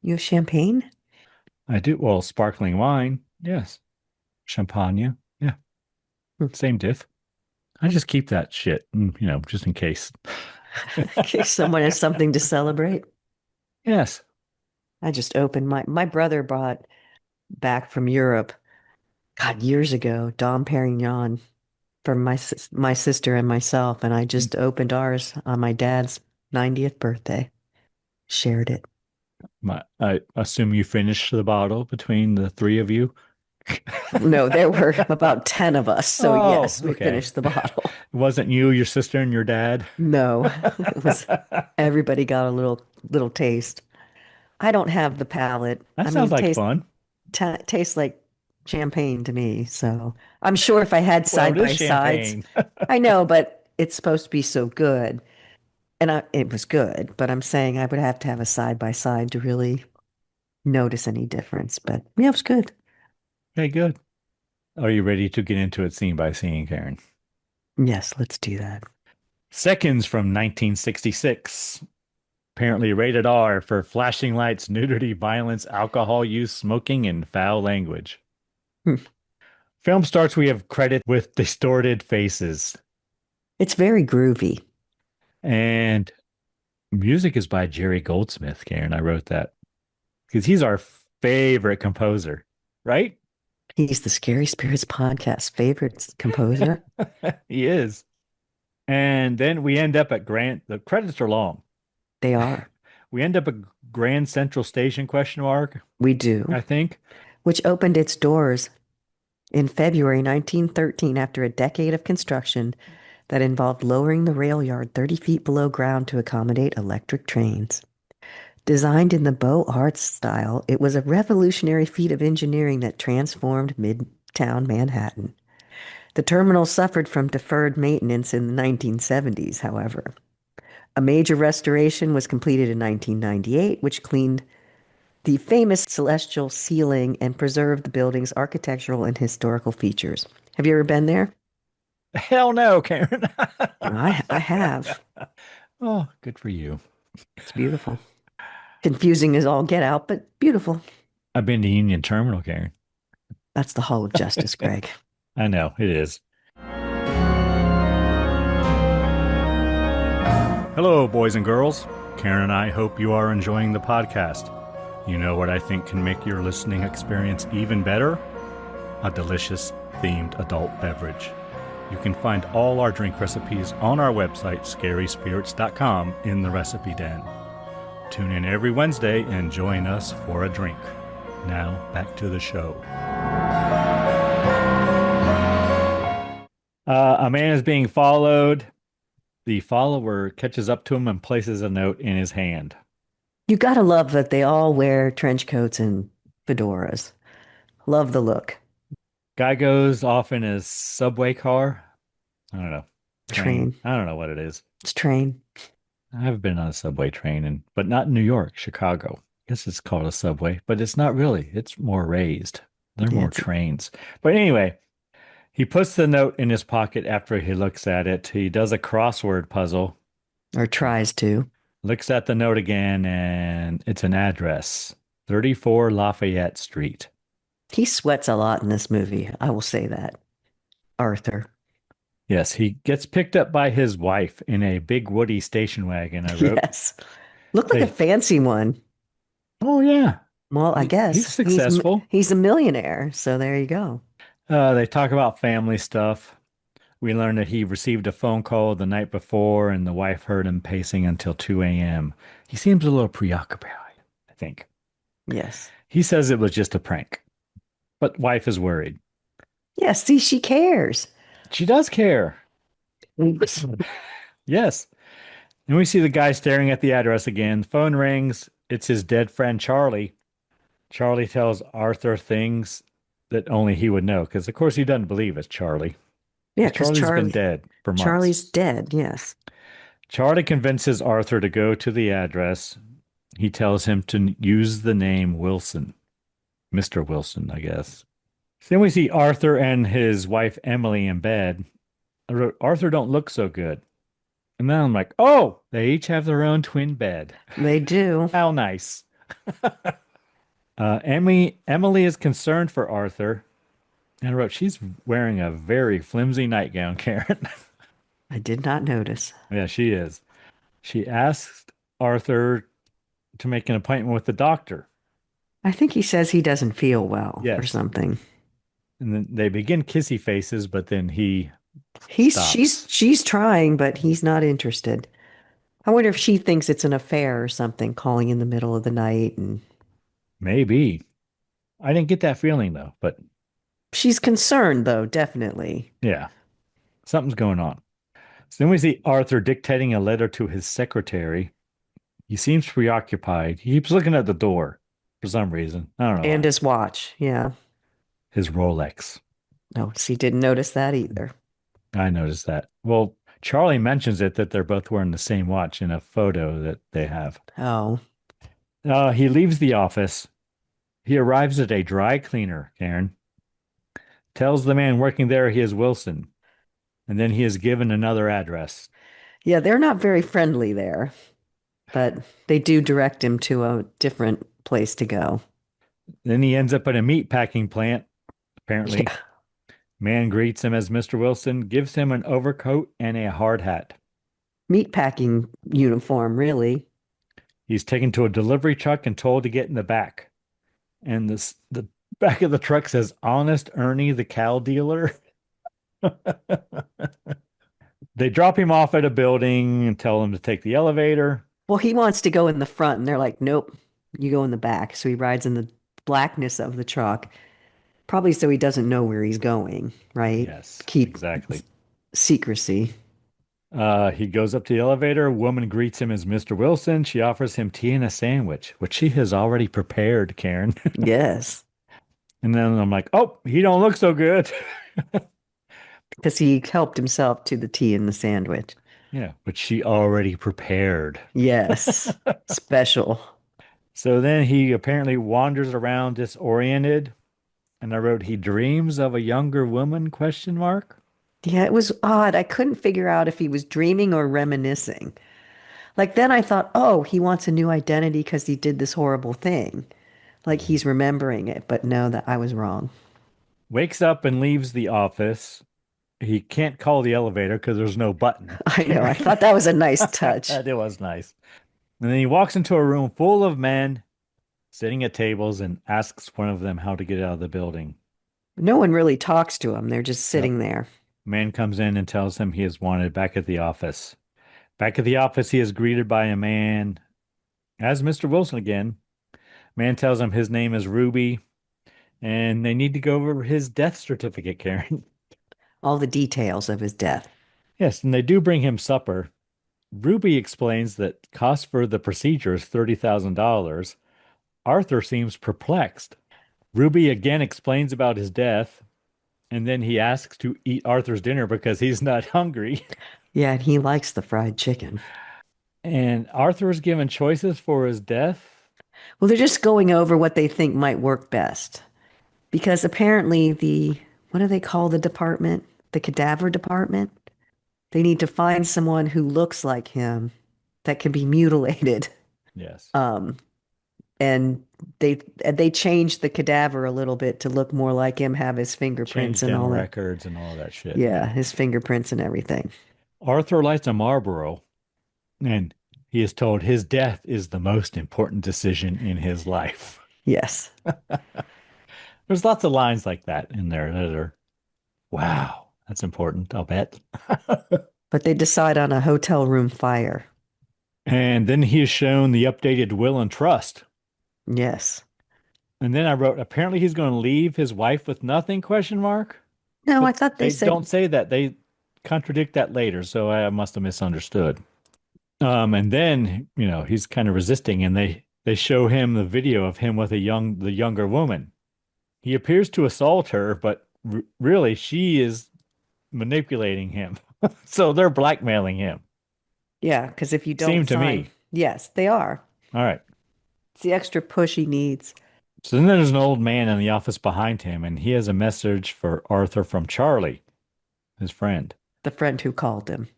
Speaker 2: You have champagne?
Speaker 4: I do. Well, sparkling wine. Yes. Champagne. Yeah. Same diff. I just keep that shit, just in case.
Speaker 2: In case someone has something to celebrate.
Speaker 4: Yes.
Speaker 2: I just opened my brother brought back from Europe, God, years ago, Dom Perignon for my sister and myself, and I just opened ours on my dad's 90th birthday. Shared it.
Speaker 4: I assume you finished the bottle between the three of you.
Speaker 2: No, there were about 10 of us, so
Speaker 4: Oh,
Speaker 2: yes, we
Speaker 4: okay.
Speaker 2: finished the bottle.
Speaker 4: It wasn't you, your sister, and your dad?
Speaker 2: No, it was everybody got a little taste. I don't have the palate.
Speaker 4: That sounds like fun.
Speaker 2: Tastes like champagne to me. So I'm sure if I had side
Speaker 4: Well, it
Speaker 2: by
Speaker 4: is
Speaker 2: sides,
Speaker 4: champagne.
Speaker 2: I know, but it's supposed to be so good. And it was good, but I'm saying I would have to have a side by side to really notice any difference. But yeah, it was good.
Speaker 4: Okay, good. Are you ready to get into it scene by scene, Karen?
Speaker 2: Yes, let's do that.
Speaker 4: Seconds from 1966. Apparently rated R for flashing lights, nudity, violence, alcohol use, smoking, and foul language. Film starts, we have credit with distorted faces.
Speaker 2: It's very groovy.
Speaker 4: And music is by Jerry Goldsmith, Karen. I wrote that because he's our favorite composer, right?
Speaker 2: He's the Scary Spirits podcast favorite composer.
Speaker 4: He is. And then we end up at the credits are long.
Speaker 2: They are.
Speaker 4: We end up at Grand Central Station, ?
Speaker 2: We do.
Speaker 4: I think.
Speaker 2: Which opened its doors in February 1913 after a decade of construction that involved lowering the rail yard 30 feet below ground to accommodate electric trains. Designed in the Beaux Arts style, it was a revolutionary feat of engineering that transformed Midtown Manhattan. The terminal suffered from deferred maintenance in the 1970s, however. A major restoration was completed in 1998, which cleaned the famous celestial ceiling and preserved the building's architectural and historical features. Have you ever been there?
Speaker 4: Hell no, Karen.
Speaker 2: I have.
Speaker 4: Oh, good for you.
Speaker 2: It's beautiful. Confusing as all get out, but beautiful.
Speaker 4: I've been to Union Terminal, Karen.
Speaker 2: That's the Hall of Justice, Greg.
Speaker 4: I know, it is. Hello, boys and girls. Karen and I hope you are enjoying the podcast. You know what I think can make your listening experience even better? A delicious themed adult beverage. You can find all our drink recipes on our website, scaryspirits.com, in the recipe den. Tune in every Wednesday and join us for a drink. Now, back to the show. A man is being followed. The follower catches up to him and places a note in his hand.
Speaker 2: You gotta love that they all wear trench coats and fedoras. Love the look.
Speaker 4: Guy goes off in his subway car. I don't know. Train.
Speaker 2: Train.
Speaker 4: I don't know what it is.
Speaker 2: It's train.
Speaker 4: I've been on a subway train, but not in New York, Chicago. I guess it's called a subway, but it's not really. It's more raised. There are
Speaker 2: Yeah,
Speaker 4: more trains. But anyway, he puts the note in his pocket after he looks at it. He does a crossword puzzle,
Speaker 2: or tries to.
Speaker 4: looks at the note again, and it's an address, 34 Lafayette Street.
Speaker 2: He sweats a lot in this movie. I will say that. Arthur.
Speaker 4: Yes, he gets picked up by his wife in a big woody station wagon, I wrote.
Speaker 2: Yes. Looked like a fancy one.
Speaker 4: Oh, yeah.
Speaker 2: Well, I guess
Speaker 4: He's successful.
Speaker 2: He's a millionaire, so there you go.
Speaker 4: They talk about family stuff. We learn that he received a phone call the night before and the wife heard him pacing until 2 a.m. He seems a little preoccupied, I think.
Speaker 2: Yes.
Speaker 4: He says it was just a prank, but wife is worried.
Speaker 2: Yeah, see, she cares.
Speaker 4: She does care. Yes. And we see the guy staring at the address again. The phone rings. It's his dead friend, Charlie. Charlie tells Arthur things that only he would know, because of course he doesn't believe it's Charlie.
Speaker 2: Yeah, because
Speaker 4: Charlie's been dead for months.
Speaker 2: Charlie's dead, yes.
Speaker 4: Charlie convinces Arthur to go to the address. He tells him to use the name Wilson. Mr. Wilson, I guess. Then we see Arthur and his wife Emily in bed. I wrote, Arthur don't look so good. And then I'm like, oh, they each have their own twin bed.
Speaker 2: They do.
Speaker 4: How nice. Emily is concerned for Arthur. And I wrote, she's wearing a very flimsy nightgown, Karen.
Speaker 2: I did not notice.
Speaker 4: Yeah, she is. She asked Arthur to make an appointment with the doctor.
Speaker 2: I think he says he doesn't feel well
Speaker 4: Yes.
Speaker 2: or something.
Speaker 4: And then they begin kissy faces, but then
Speaker 2: she's trying, but he's not interested. I wonder if she thinks it's an affair or something, calling in the middle of the night, and
Speaker 4: maybe. I didn't get that feeling though, but
Speaker 2: she's concerned though, definitely.
Speaker 4: yeah, something's going on. So then we see Arthur dictating a letter to his secretary. He seems preoccupied. He keeps looking at the door for some reason. I don't know.
Speaker 2: And
Speaker 4: why.
Speaker 2: his watch, yeah.
Speaker 4: His Rolex.
Speaker 2: Oh, she didn't notice that either.
Speaker 4: I noticed that. Well, Charlie mentions it that they're both wearing the same watch in a photo that they have.
Speaker 2: Oh.
Speaker 4: He leaves the office. He arrives at a dry cleaner, Karen. Tells the man working there he is Wilson. And then he is given another address.
Speaker 2: Yeah, they're not very friendly there, but they do direct him to a different place to go.
Speaker 4: Then he ends up at a meat packing plant, apparently.
Speaker 2: Yeah.
Speaker 4: Man greets him as Mr. Wilson, gives him an overcoat and a hard hat.
Speaker 2: Meatpacking uniform, really.
Speaker 4: He's taken to a delivery truck and told to get in the back. And the back of the truck says, Honest Ernie, the cow dealer. They drop him off at a building and tell him to take the elevator.
Speaker 2: Well, he wants to go in the front, and they're like, nope, you go in the back. So he rides in the blackness of the truck, probably so he doesn't know where he's going, right?
Speaker 4: Yes,
Speaker 2: Keep
Speaker 4: exactly.
Speaker 2: Secrecy.
Speaker 4: He goes up to the elevator. A woman greets him as Mr. Wilson. She offers him tea and a sandwich, which she has already prepared, Karen.
Speaker 2: Yes.
Speaker 4: And then I'm like, oh, he don't look so good.
Speaker 2: Because he helped himself to the tea and the sandwich.
Speaker 4: Yeah, but she already prepared.
Speaker 2: Yes. Special.
Speaker 4: So then he apparently wanders around disoriented. And I wrote, he dreams of a younger woman, question mark.
Speaker 2: Yeah, it was odd. I couldn't figure out if he was dreaming or reminiscing. Like then I thought, oh, he wants a new identity because he did this horrible thing. Like he's remembering it, but no, that I was wrong.
Speaker 4: Wakes up and leaves the office. He can't call the elevator because there's no button.
Speaker 2: I know. I thought that was a nice touch.
Speaker 4: It was nice. And then he walks into a room full of men sitting at tables and asks one of them how to get out of the building.
Speaker 2: No one really talks to him. They're just sitting there.
Speaker 4: Man comes in and tells him he is wanted back at the office. Back at the office, he is greeted by a man as Mr. Wilson again. Man tells him his name is Ruby. And they need to go over his death certificate, Karen.
Speaker 2: All the details of his death.
Speaker 4: Yes, and they do bring him supper. Ruby explains that cost for the procedure is $30,000. Arthur seems perplexed. Ruby again explains about his death, and then he asks to eat Arthur's dinner because he's not hungry.
Speaker 2: Yeah, and he likes the fried chicken.
Speaker 4: And Arthur is given choices for his death.
Speaker 2: Well, they're just going over what they think might work best. Because apparently what do they call the department? The cadaver department? They need to find someone who looks like him that can be mutilated.
Speaker 4: Yes.
Speaker 2: Um, and they changed the cadaver a little bit to look more like him, have his fingerprints
Speaker 4: Changed
Speaker 2: and
Speaker 4: in
Speaker 2: all that.
Speaker 4: records and all that shit.
Speaker 2: Yeah, his fingerprints and everything.
Speaker 4: Arthur lights a Marlboro, and he is told his death is the most important decision in his life.
Speaker 2: Yes.
Speaker 4: There's lots of lines like that in there that are, wow, that's important, I'll bet.
Speaker 2: But they decide on a hotel room fire.
Speaker 4: And then he is shown the updated will and trust.
Speaker 2: Yes.
Speaker 4: And then I wrote, apparently he's going to leave his wife with nothing, question mark.
Speaker 2: No, I
Speaker 4: But
Speaker 2: thought they
Speaker 4: they
Speaker 2: said
Speaker 4: don't say that. They contradict that later, so I must have misunderstood. And then, he's kind of resisting, and they show him the video of him with the younger woman. He appears to assault her, but really she is manipulating him. So they're blackmailing him.
Speaker 2: yeah, because if you don't
Speaker 4: Seemed to
Speaker 2: sign,
Speaker 4: me.
Speaker 2: yes, they are.
Speaker 4: All right.
Speaker 2: It's the extra push he needs.
Speaker 4: So then there's an old man in the office behind him, and he has a message for Arthur from Charlie, his friend.
Speaker 2: The friend who called him.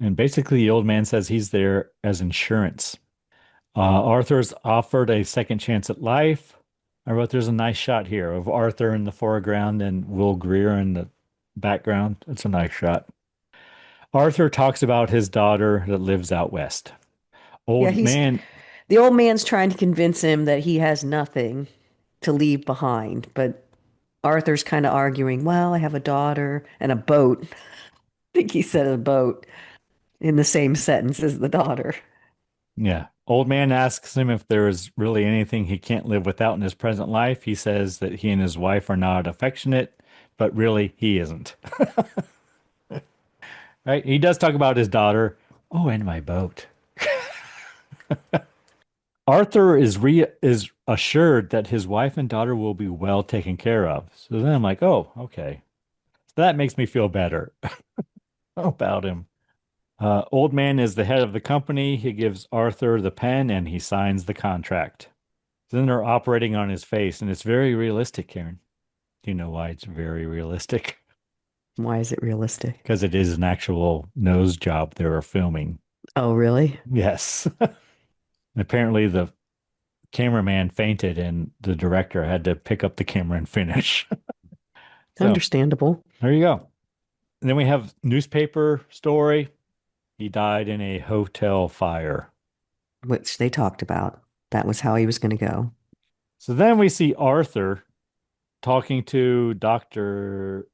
Speaker 4: And basically, the old man says he's there as insurance. Arthur's offered a second chance at life. I wrote there's a nice shot here of Arthur in the foreground and Will Greer in the background. It's a nice shot. Arthur talks about his daughter that lives out west.
Speaker 2: Yeah,
Speaker 4: Old man,
Speaker 2: the old man's trying to convince him that he has nothing to leave behind, but Arthur's kind of arguing, well, I have a daughter and a boat. I think he said a boat in the same sentence as the daughter.
Speaker 4: yeah. Old man asks him if there is really anything he can't live without in his present life. He says that he and his wife are not affectionate, but really he isn't. Right? He does talk about his daughter. Oh, and my boat. Arthur is assured that his wife and daughter will be well taken care of. So then I'm like, oh, okay. So that makes me feel better about him. Old man is the head of the company. He gives Arthur the pen and he signs the contract. Then they're operating on his face, and it's very realistic, Karen. Do you know why it's very realistic?
Speaker 2: Why is it realistic?
Speaker 4: Because it is an actual nose job they were filming.
Speaker 2: Oh, really?
Speaker 4: Yes. Apparently, the cameraman fainted, and the director had to pick up the camera and finish. So,
Speaker 2: Understandable.
Speaker 4: there you go. And then we have newspaper story. He died in a hotel fire.
Speaker 2: Which they talked about. That was how he was going to go.
Speaker 4: So then we see Arthur talking to Dr.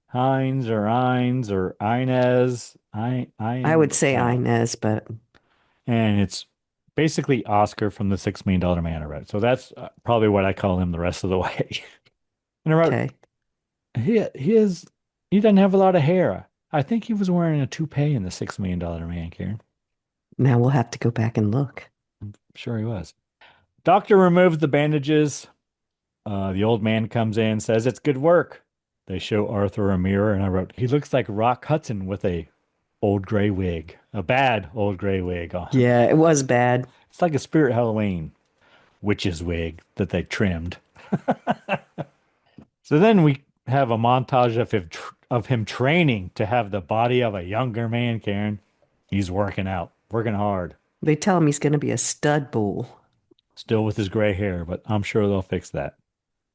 Speaker 4: Hines or Ines or Inez.
Speaker 2: I would say Inez, but
Speaker 4: And it's basically Oscar from the $6 Million Man I read. So that's probably what I call him the rest of the way. And I wrote,
Speaker 2: okay.
Speaker 4: he doesn't have a lot of hair. I think he was wearing a toupee in the $6 Million Man, Karen.
Speaker 2: Now we'll have to go back and look.
Speaker 4: I'm sure he was. Doctor removes the bandages. The old man comes in, says it's good work. They show Arthur a mirror, and I wrote, he looks like Rock Hudson with a old gray wig, a bad old gray wig on.
Speaker 2: Yeah, it was bad.
Speaker 4: It's like a Spirit Halloween witch's wig that they trimmed. So then we have a montage of him training to have the body of a younger man, Karen. He's working out, working hard.
Speaker 2: They tell him he's going to be a stud bull.
Speaker 4: Still with his gray hair, but I'm sure they'll fix that.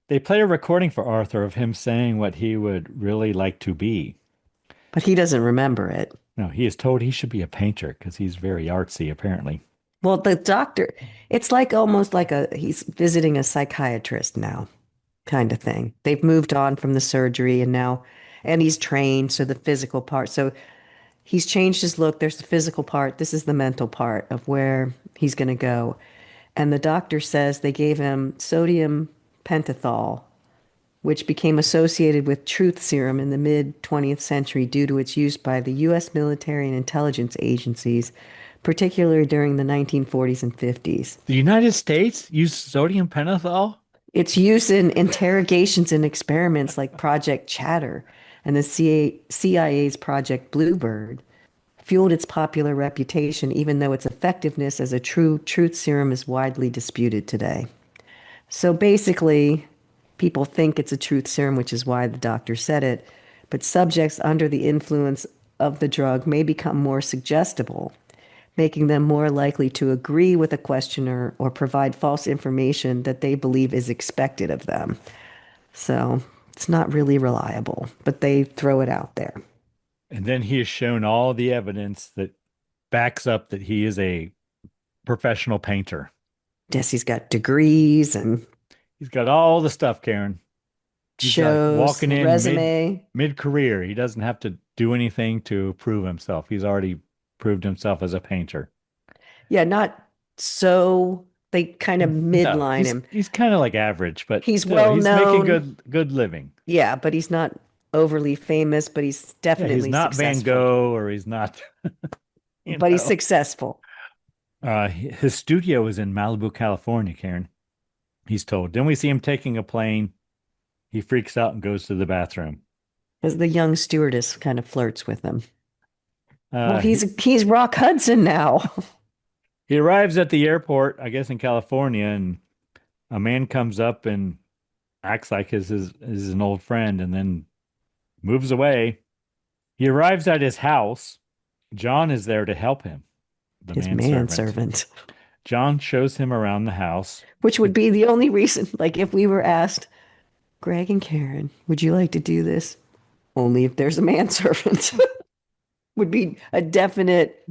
Speaker 4: They play a recording for Arthur of him saying what he would really like to be.
Speaker 2: But he doesn't remember it.
Speaker 4: No, he is told he should be a painter because he's very artsy, apparently.
Speaker 2: Well, the doctor, it's like almost like he's visiting a psychiatrist now, kind of thing. They've moved on from the surgery and he's trained. So the physical part, so he's changed his look. There's the physical part. This is the mental part of where he's going to go. And the doctor says they gave him sodium pentothal which became associated with truth serum in the mid 20th century due to its use by the U.S. military and intelligence agencies, particularly during the 1940s and 50s.
Speaker 4: The United States used sodium pentothal?
Speaker 2: Its use in interrogations and experiments like Project Chatter and the CIA's Project Bluebird fueled its popular reputation, even though its effectiveness as a true truth serum is widely disputed today. So basically, people think it's a truth serum, which is why the doctor said it, but subjects under the influence of the drug may become more suggestible, making them more likely to agree with a questioner or provide false information that they believe is expected of them. So it's not really reliable, but they throw it out there.
Speaker 4: And then he has shown all the evidence that backs up that he is a professional painter.
Speaker 2: Yes, he's got degrees and
Speaker 4: He's got all the stuff, Karen. He's like
Speaker 2: shows,
Speaker 4: walking in
Speaker 2: resume.
Speaker 4: mid-career. He doesn't have to do anything to prove himself. He's already proved himself as a painter.
Speaker 2: Yeah, not so they kind of
Speaker 4: No,
Speaker 2: midline him.
Speaker 4: he's kind of like average, but
Speaker 2: He's
Speaker 4: still,
Speaker 2: well
Speaker 4: he's making
Speaker 2: known.
Speaker 4: good living.
Speaker 2: Yeah, but he's not overly famous, but he's
Speaker 4: Yeah, he's
Speaker 2: definitely
Speaker 4: not Van
Speaker 2: successful.
Speaker 4: Gogh or he's not,
Speaker 2: But he's successful.
Speaker 4: His studio is in Malibu, California, Karen. He's told. Then we see him taking a plane. He freaks out and goes to the bathroom.
Speaker 2: As the young stewardess kind of flirts with him. Well,
Speaker 4: He,
Speaker 2: he's Rock Hudson now.
Speaker 4: he arrives at the airport, I guess in California, and a man comes up and acts like is an old friend and then moves away. He arrives at his house. John is there to help him, the
Speaker 2: His
Speaker 4: manservant.
Speaker 2: manservant.
Speaker 4: John shows him around the house.
Speaker 2: Which would be the only reason, like if we were asked, Greg and Karen, would you like to do this? Only if there's a manservant. Would be a definite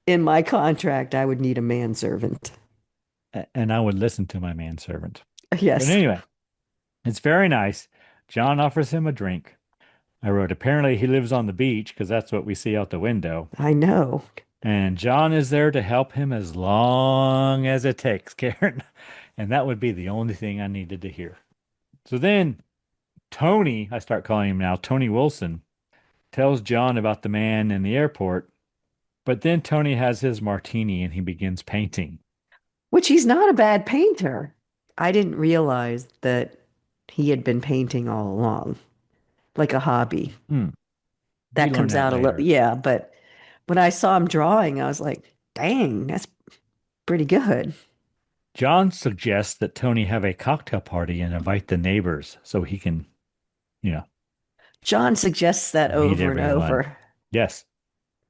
Speaker 2: in my contract. I would need a manservant.
Speaker 4: And I would listen to my manservant.
Speaker 2: Yes.
Speaker 4: But anyway, it's very nice. John offers him a drink. I wrote, apparently he lives on the beach because that's what we see out the window.
Speaker 2: I know.
Speaker 4: And John is there to help him as long as it takes, Karen. And that would be the only thing I needed to hear. So then Tony, I start calling him now, Tony Wilson, tells John about the man in the airport. But then Tony has his martini and he begins painting.
Speaker 2: Which he's not a bad painter. I didn't realize that he had been painting all along, like a hobby. That comes out a little, yeah. But when I saw him drawing, I was like, dang, that's pretty good.
Speaker 4: John suggests that Tony have a cocktail party and invite the neighbors so he can,
Speaker 2: John suggests that over and over.
Speaker 4: Yes.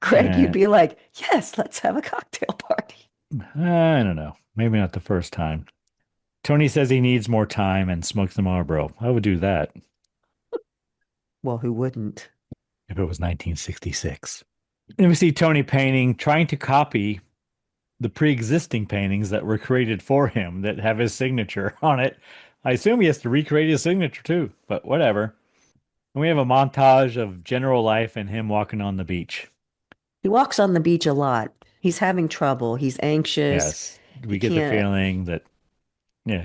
Speaker 2: Greg, you'd be like, yes, let's have a cocktail party.
Speaker 4: I don't know. Maybe not the first time. Tony says he needs more time and smokes the Marlboro. I would do that.
Speaker 2: Well, who wouldn't?
Speaker 4: If it was 1966. And we see Tony painting, trying to copy the pre-existing paintings that were created for him that have his signature on it. I assume he has to recreate his signature too, but whatever. And we have a montage of general life and him walking on the beach.
Speaker 2: He walks on the beach a lot. He's having trouble. He's anxious.
Speaker 4: Yes. We get the feeling that,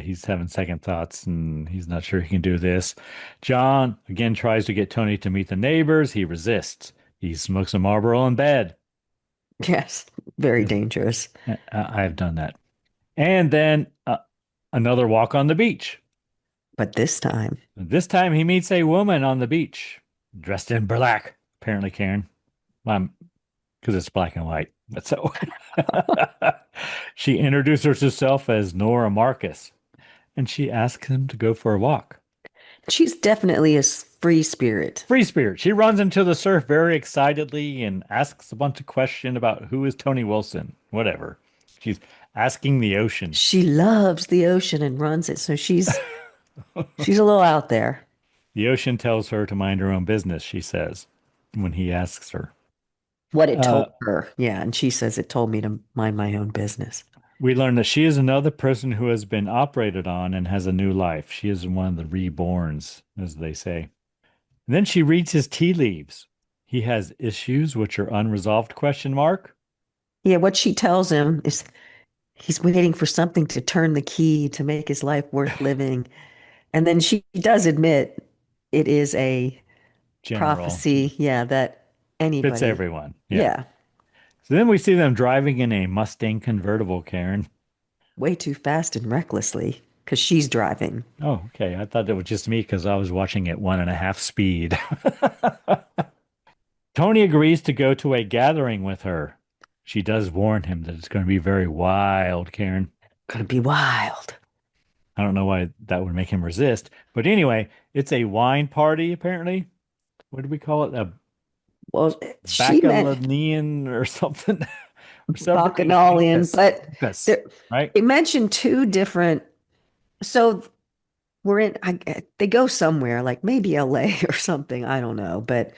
Speaker 4: he's having second thoughts and he's not sure he can do this. John, again, tries to get Tony to meet the neighbors. He resists. He smokes a Marlboro in bed.
Speaker 2: Yes. Very dangerous.
Speaker 4: I've done that. And then another walk on the beach.
Speaker 2: But this time
Speaker 4: he meets a woman on the beach dressed in black, apparently, Karen. Because it's black and white. But so she introduces herself as Nora Marcus and she asks him to go for a walk.
Speaker 2: She's definitely a free spirit.
Speaker 4: Free spirit. She runs into the surf very excitedly and asks a bunch of questions about who is Tony Wilson, whatever. She's asking the ocean.
Speaker 2: She loves the ocean and runs it. So she's a little out there.
Speaker 4: The ocean tells her to mind her own business, she says, when he asks her.
Speaker 2: What it told her. Yeah. And she says it told me to mind my own business.
Speaker 4: We learn that she is another person who has been operated on and has a new life. She is one of the reborns, as they say. And then she reads his tea leaves. He has issues which are unresolved, question mark.
Speaker 2: Yeah, what she tells him is he's waiting for something to turn the key to make his life worth living. And then she does admit it is a
Speaker 4: General.
Speaker 2: prophecy, yeah, that
Speaker 4: Fits
Speaker 2: anybody,
Speaker 4: everyone. Yeah.
Speaker 2: yeah,
Speaker 4: So then we see them driving in a Mustang convertible, Karen.
Speaker 2: way too fast and recklessly because she's driving.
Speaker 4: Oh, okay. I thought it was just me because I was watching at 1.5 speed. Tony agrees to go to a gathering with her. She does warn him that it's going to be very wild, Karen.
Speaker 2: Gonna be wild.
Speaker 4: I don't know why that would make him resist. But anyway, it's a wine party, apparently. What do we call it? A
Speaker 2: Well, she meant
Speaker 4: bacchanalian or something? Or celebrating
Speaker 2: bacchanalian,
Speaker 4: Bacchus.
Speaker 2: but
Speaker 4: Bacchus,
Speaker 2: there,
Speaker 4: right?
Speaker 2: they mentioned two different. So we're in, they go somewhere, like maybe LA or something. I don't know, but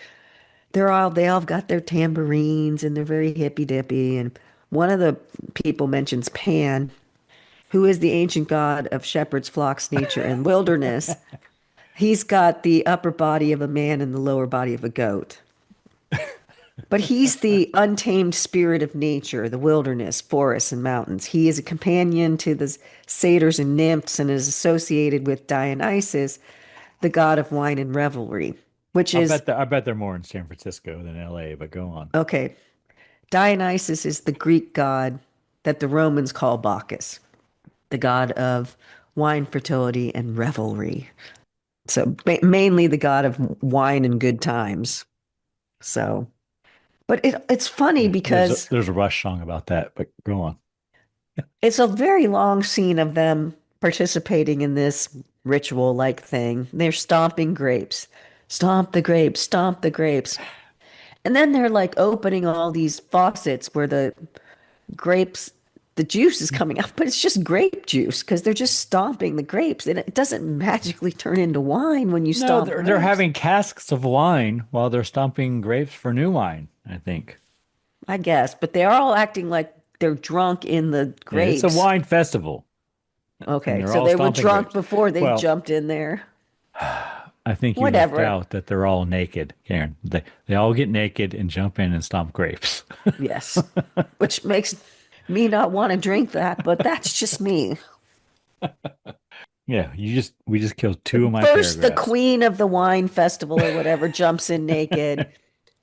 Speaker 2: they all got their tambourines and they're very hippy dippy. And one of the people mentions Pan, who is the ancient god of shepherds, flocks, nature, and wilderness. He's got the upper body of a man and the lower body of a goat. But he's the untamed spirit of nature, the wilderness, forests, and mountains. He is a companion to the satyrs and nymphs and is associated with Dionysus, the god of wine and revelry, which is
Speaker 4: I bet they're more in San Francisco than LA, but go on.
Speaker 2: okay. Dionysus is the Greek god that the Romans call Bacchus, the god of wine, fertility, and revelry. So mainly the god of wine and good times. So, but it's funny
Speaker 4: Yeah,
Speaker 2: because
Speaker 4: there's a Rush song about that, but go on.
Speaker 2: it's a very long scene of them participating in this ritual like thing. They're stomping grapes. Stomp the grapes, stomp the grapes. And then they're like opening all these faucets where the grapes, the juice is coming out, but it's just grape juice because they're just stomping the grapes. And it doesn't magically turn into wine when you
Speaker 4: No,
Speaker 2: stomp
Speaker 4: they're
Speaker 2: grapes.
Speaker 4: having casks of wine while they're stomping grapes for new wine, I think.
Speaker 2: I guess, but they're all acting like they're drunk in the
Speaker 4: Yeah, it's a
Speaker 2: grapes.
Speaker 4: wine festival, and
Speaker 2: Okay,
Speaker 4: they're
Speaker 2: so
Speaker 4: all
Speaker 2: they were
Speaker 4: stomping
Speaker 2: drunk
Speaker 4: grapes.
Speaker 2: before they
Speaker 4: Well,
Speaker 2: jumped in there.
Speaker 4: I think you left
Speaker 2: Whatever.
Speaker 4: out that they're all naked, Karen. They all get naked and jump in and stomp grapes.
Speaker 2: Yes. Which makes me not want to drink that, but that's just me.
Speaker 4: Yeah, we just killed two of my
Speaker 2: First, the
Speaker 4: paragraphs.
Speaker 2: queen of the wine festival or whatever jumps in naked,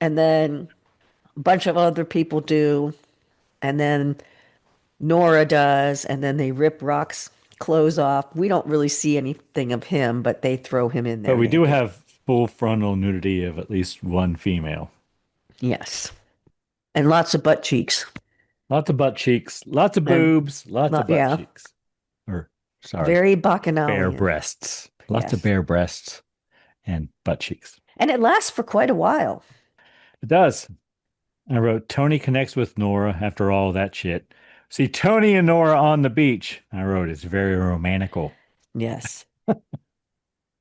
Speaker 2: and then a bunch of other people do, and then Nora does, and then they rip Rock's clothes off. We don't really see anything of him, but they throw him in
Speaker 4: But
Speaker 2: there
Speaker 4: we do
Speaker 2: naked.
Speaker 4: have full frontal nudity of at least one female.
Speaker 2: Yes. And lots of butt cheeks.
Speaker 4: Lots of butt cheeks, lots of
Speaker 2: And
Speaker 4: boobs, lots of butt
Speaker 2: yeah,
Speaker 4: cheeks. Or, sorry,
Speaker 2: very
Speaker 4: bare
Speaker 2: bacchanalian.
Speaker 4: breasts. Lots of
Speaker 2: Yes.
Speaker 4: bare breasts and butt cheeks.
Speaker 2: And it lasts for quite a while.
Speaker 4: It does. I wrote Tony connects with Nora after all that shit. See Tony and Nora on the beach. I wrote it's very romantical.
Speaker 2: Yes.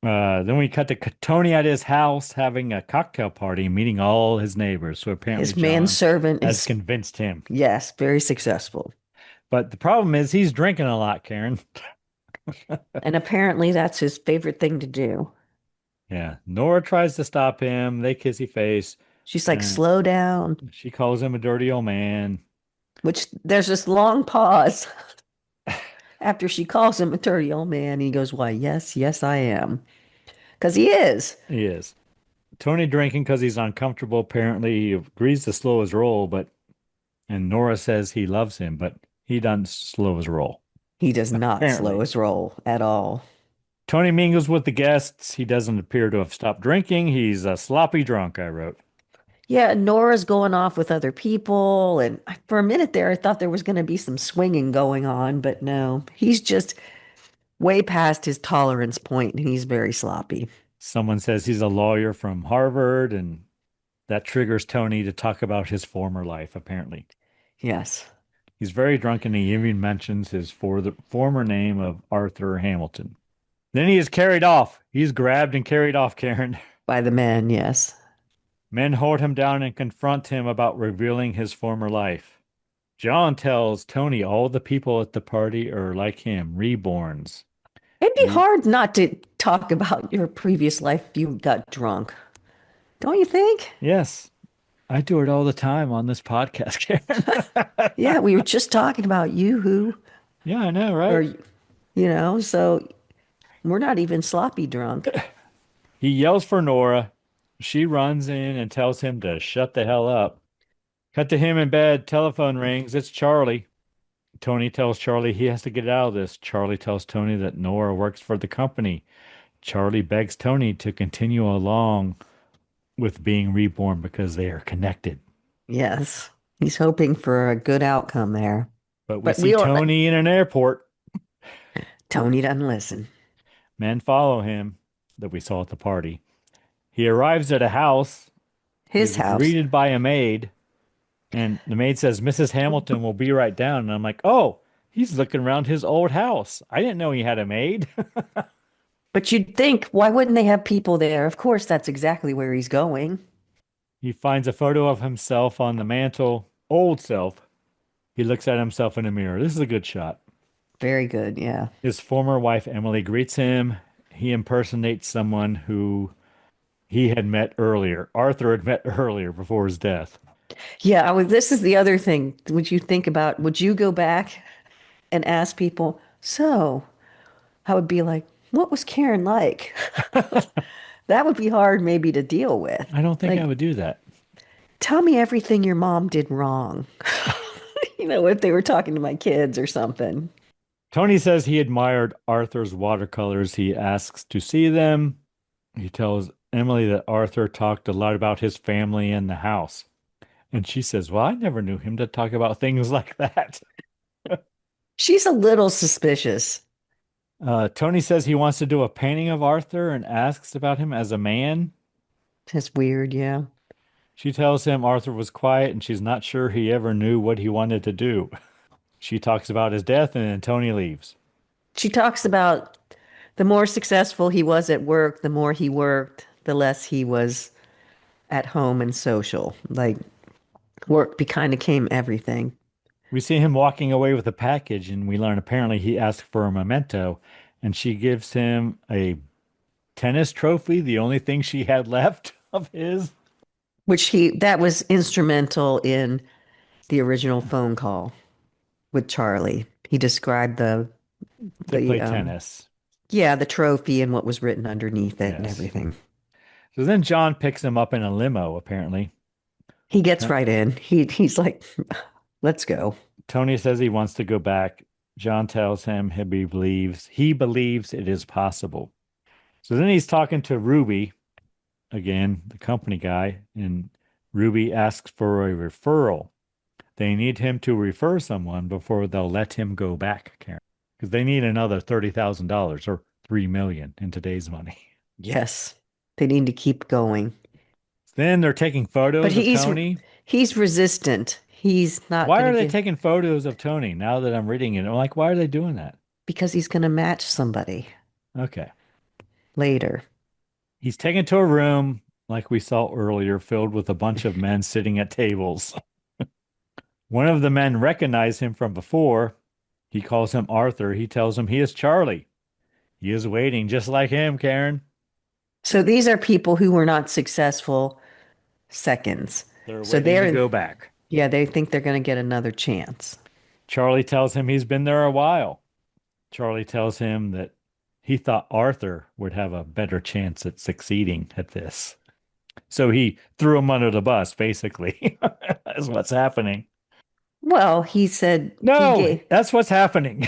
Speaker 4: Then we cut to Tony at his house having a cocktail party, meeting all his neighbors. So apparently
Speaker 2: His
Speaker 4: John
Speaker 2: manservant
Speaker 4: has
Speaker 2: is,
Speaker 4: convinced him.
Speaker 2: yes, very successful.
Speaker 4: But the problem is he's drinking a lot, Karen.
Speaker 2: And apparently that's his favorite thing to do.
Speaker 4: Yeah. Nora tries to stop him. They kissy face.
Speaker 2: She's like,
Speaker 4: And
Speaker 2: slow down,
Speaker 4: she calls him a dirty old man.
Speaker 2: which there's this long pause after she calls him a dirty old man. He goes, why, yes, yes, I am. Because he is.
Speaker 4: He is. Tony drinking because he's uncomfortable. Apparently, he agrees to slow his roll, and Nora says he loves him, but he doesn't slow his roll.
Speaker 2: He does not slow
Speaker 4: Apparently.
Speaker 2: his roll at all.
Speaker 4: Tony mingles with the guests. He doesn't appear to have stopped drinking. He's a sloppy drunk, I wrote.
Speaker 2: Yeah, Nora's going off with other people. And for a minute there, I thought there was going to be some swinging going on, but no, he's just way past his tolerance point and he's very sloppy.
Speaker 4: Someone says he's a lawyer from Harvard, and that triggers Tony to talk about his former life, apparently.
Speaker 2: Yes,
Speaker 4: He's very drunk, and he even mentions his former name of Arthur Hamilton. Then he is carried off. He's grabbed and carried off, Karen.
Speaker 2: by the men, yes.
Speaker 4: Men hold him down and confront him about revealing his former life. John tells Tony all the people at the party are like him, reborns.
Speaker 2: It'd be hard not to talk about your previous life if you got drunk. Don't you think?
Speaker 4: Yes, I do it all the time on this podcast, Karen.
Speaker 2: Yeah, we were just talking about you who
Speaker 4: Yeah, I know,
Speaker 2: or
Speaker 4: right?
Speaker 2: so We're not even sloppy drunk.
Speaker 4: He yells for Nora. She runs in and tells him to shut the hell up. Cut to him in bed. Telephone rings. It's Charlie. Tony tells Charlie he has to get out of this. Charlie tells Tony that Nora works for the company. Charlie begs Tony to continue along with being reborn because they are connected.
Speaker 2: Yes. He's hoping for a good outcome there.
Speaker 4: But we
Speaker 2: But
Speaker 4: see Tony in an airport.
Speaker 2: Tony doesn't listen.
Speaker 4: Men follow him that we saw at the party. He arrives at a house.
Speaker 2: His
Speaker 4: He's
Speaker 2: house.
Speaker 4: greeted by a maid, and the maid says, Mrs. Hamilton will be right down. And I'm like, oh, he's looking around his old house. I didn't know he had a maid.
Speaker 2: But you'd think, why wouldn't they have people there? Of course, that's exactly where he's going.
Speaker 4: He finds a photo of himself on the mantle, old self. He looks at himself in a mirror. This is a good shot.
Speaker 2: Very good, yeah.
Speaker 4: His former wife, Emily, greets him. He impersonates someone who he had met earlier. Arthur had met earlier before his death.
Speaker 2: Yeah, this is the other thing. Would you go back and ask people, so I would be like, what was Karen like? That would be hard maybe to deal with.
Speaker 4: I don't think I
Speaker 2: Like,
Speaker 4: would do that.
Speaker 2: tell me everything your mom did wrong. If they were talking to my kids or something.
Speaker 4: Tony says he admired Arthur's watercolors. He asks to see them. He tells Emily that Arthur talked a lot about his family and the house. And she says, well, I never knew him to talk about things like that.
Speaker 2: She's a little suspicious.
Speaker 4: Tony says he wants to do a painting of Arthur and asks about him as a man.
Speaker 2: It's weird, yeah.
Speaker 4: She tells him Arthur was quiet and she's not sure he ever knew what he wanted to do. She talks about his death and then Tony leaves.
Speaker 2: She talks about the more successful he was at work, the more he worked, the less he was at home and social. Like work kind of became everything.
Speaker 4: We see him walking away with a package and we learn apparently he asked for a memento and she gives him a tennis trophy, the only thing she had left of his.
Speaker 2: That was instrumental in the original phone call with Charlie. He described
Speaker 4: They play
Speaker 2: the
Speaker 4: tennis.
Speaker 2: yeah, the trophy and what was written underneath it and
Speaker 4: Yes.
Speaker 2: everything.
Speaker 4: So then John picks him up in a limo, apparently.
Speaker 2: He gets right in. He's like, let's go.
Speaker 4: Tony says he wants to go back. John tells him he believes it is possible. So then he's talking to Ruby, again, the company guy, and Ruby asks for a referral. They need him to refer someone before they'll let him go back, Karen, because they need another $30,000 or $3 million in today's money.
Speaker 2: Yes, they need to keep going.
Speaker 4: Then they're taking photos
Speaker 2: But
Speaker 4: of Tony.
Speaker 2: he's resistant. He's not
Speaker 4: Why
Speaker 2: gonna
Speaker 4: are they taking photos of Tony now that I'm reading it? I'm like, why are they doing that?
Speaker 2: because he's going to match somebody
Speaker 4: Okay.
Speaker 2: later.
Speaker 4: He's taken to a room like we saw earlier, filled with a bunch of men sitting at tables. One of the men recognized him from before. He calls him Arthur. He tells him he is Charlie. He is waiting just like him, Karen.
Speaker 2: So these are people who were not successful seconds.
Speaker 4: They're
Speaker 2: So
Speaker 4: waiting to go back.
Speaker 2: yeah, they think they're going to get another chance.
Speaker 4: Charlie tells him he's been there a while. Charlie tells him that he thought Arthur would have a better chance at succeeding at this. So he threw him under the bus, basically. That's what's happening.
Speaker 2: Well, he said
Speaker 4: No, that's what's happening.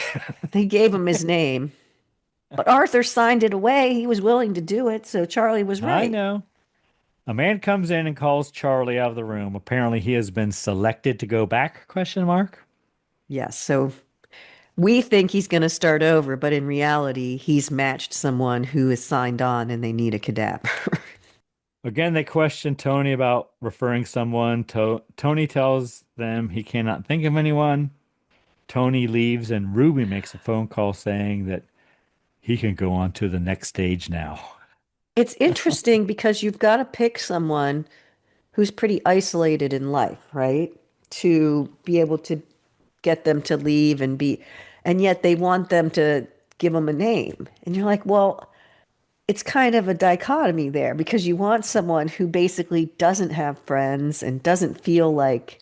Speaker 2: he gave him his name, but Arthur signed it away. He was willing to do it, so Charlie was right.
Speaker 4: I know. A man comes in and calls Charlie out of the room. Apparently he has been selected to go back, question mark.
Speaker 2: Yes, so we think he's going to start over, but in reality, he's matched someone who is signed on and they need a cadaver.
Speaker 4: Again, they question Tony about referring someone. Tony tells them he cannot think of anyone. Tony leaves and Ruby makes a phone call saying that he can go on to the next stage now.
Speaker 2: It's interesting because you've got to pick someone who's pretty isolated in life, right? To be able to get them to leave and yet they want them to give them a name. And you're like, well, it's kind of a dichotomy there because you want someone who basically doesn't have friends and doesn't feel like,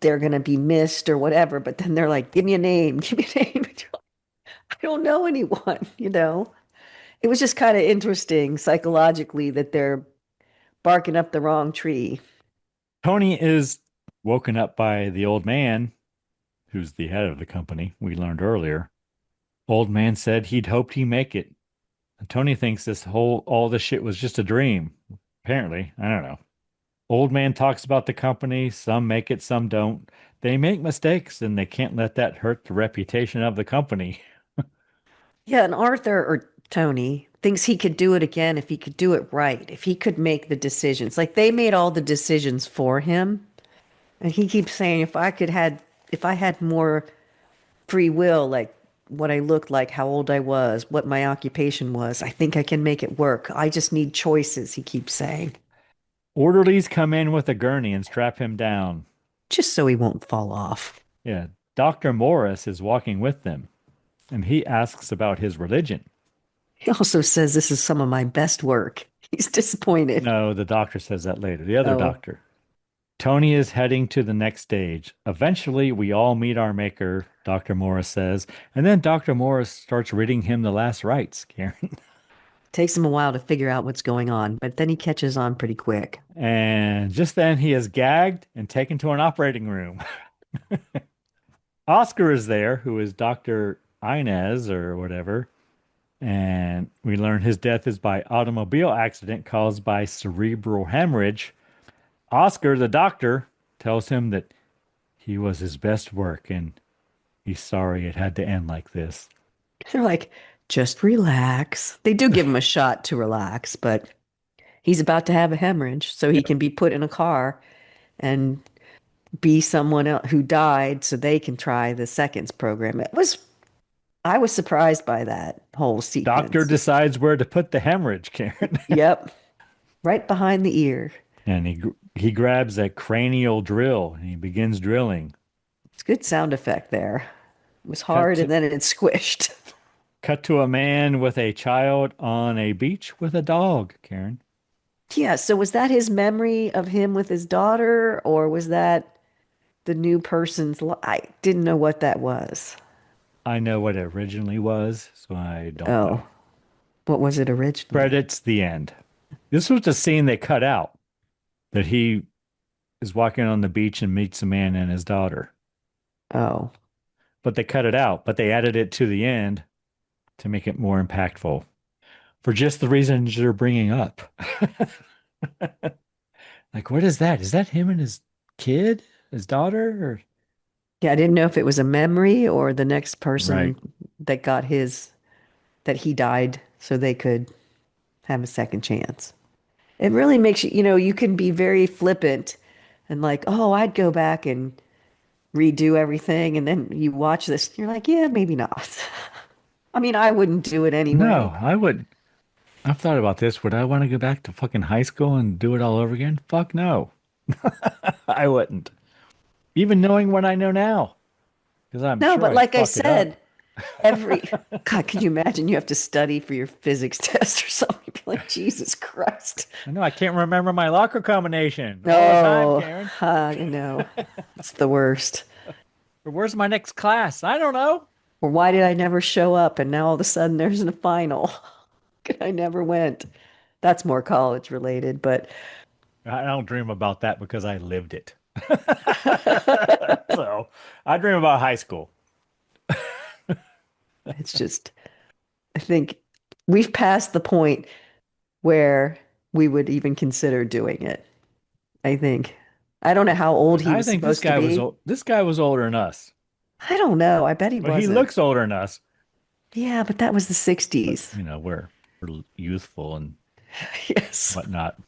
Speaker 2: they're going to be missed or whatever. But then they're like, give me a name, give me a name. I don't know anyone, you know. It was just kind of interesting psychologically that they're barking up the wrong tree.
Speaker 4: Tony is woken up by the old man, who's the head of the company, we learned earlier. Old man said he'd hoped he'd make it. And Tony thinks all this shit was just a dream. Apparently, I don't know. Old man talks about the company. Some make it, some don't. They make mistakes and they can't let that hurt the reputation of the company.
Speaker 2: Yeah, and Arthur or Tony thinks he could do it again if he could do it right, if he could make the decisions. Like they made all the decisions for him. And he keeps saying if I had more free will, like what I looked like, how old I was, what my occupation was, I think I can make it work. I just need choices, he keeps saying.
Speaker 4: Orderlies come in with a gurney and strap him down.
Speaker 2: Just so he won't fall off.
Speaker 4: Yeah, Dr. Morris is walking with them and he asks about his religion.
Speaker 2: He also says this is some of my best work. He's disappointed.
Speaker 4: No, the doctor says that later. The other
Speaker 2: Oh,
Speaker 4: doctor. Tony is heading to the next stage. Eventually, we all meet our maker, Dr. Morris says, and then Dr. Morris starts reading him the last rites, Karen.
Speaker 2: takes him a while to figure out what's going on, but then he catches on pretty quick.
Speaker 4: And just then he is gagged and taken to an operating room. Oscar is there, who is Dr. Inez or whatever. And we learn his death is by automobile accident caused by cerebral hemorrhage. Oscar, the doctor, tells him that he was his best work and he's sorry it had to end like this.
Speaker 2: They're like, just relax. They do give him a shot to relax, but he's about to have a hemorrhage, so he can be put in a car and be someone else who died so they can try the seconds program. I was surprised by that whole
Speaker 4: Doctor
Speaker 2: sequence.
Speaker 4: decides where to put the hemorrhage, Karen.
Speaker 2: Yep, right behind the ear.
Speaker 4: And he grabs a cranial drill and he begins drilling.
Speaker 2: It's a good sound effect there. It was
Speaker 4: Cut
Speaker 2: hard
Speaker 4: to,
Speaker 2: and then it squished.
Speaker 4: cut to a man with a child on a beach with a dog, Karen.
Speaker 2: Yeah, so was that his memory of him with his daughter, or was that the new person's I didn't know what that was.
Speaker 4: I know what it originally was, so I don't know.
Speaker 2: Oh, what was it originally?
Speaker 4: Credits, the end. This was the scene they cut out that he is walking on the beach and meets a man and his daughter.
Speaker 2: Oh,
Speaker 4: But they cut it out, but they added it to the end to make it more impactful for just the reasons you're bringing up. Like, what is that? Is that him and his kid, his daughter? Or...
Speaker 2: yeah, I didn't know if it was a memory or the next
Speaker 4: Right.
Speaker 2: person that got that he died so they could have a second chance. It really makes you, you can be very flippant and like, oh, I'd go back and redo everything. And then you watch this, and you're like, yeah, maybe not. I mean, I wouldn't do it anyway.
Speaker 4: No, I would. I've thought about this. Would I want to go back to fucking high school and do it all over again? Fuck no. I wouldn't. Even knowing what I know now, because I'm
Speaker 2: No,
Speaker 4: sure
Speaker 2: but
Speaker 4: I'd
Speaker 2: like I
Speaker 4: fuck it up.
Speaker 2: said, every God, can you imagine you have to study for your physics test or something? You'd be like, Jesus Christ.
Speaker 4: I know I can't remember my locker combination all the time,
Speaker 2: Oh,
Speaker 4: Karen.
Speaker 2: I know. It's the worst.
Speaker 4: Or where's my next class? I don't know.
Speaker 2: Or why did I never show up? And now all of a sudden there's a final. I never went. That's more college related, but
Speaker 4: I don't dream about that because I lived it. So I dream about high school.
Speaker 2: it's just, I think we've passed the point where we would even consider doing it. I think. I don't know how old he
Speaker 4: I
Speaker 2: was
Speaker 4: think this
Speaker 2: supposed to
Speaker 4: guy was
Speaker 2: be.
Speaker 4: old. This guy was older than us.
Speaker 2: I don't know. I bet he
Speaker 4: Well, he
Speaker 2: wasn't.
Speaker 4: looks older than us,
Speaker 2: Yeah, but that was the
Speaker 4: but
Speaker 2: 60s.
Speaker 4: we're youthful and
Speaker 2: Yes.
Speaker 4: whatnot.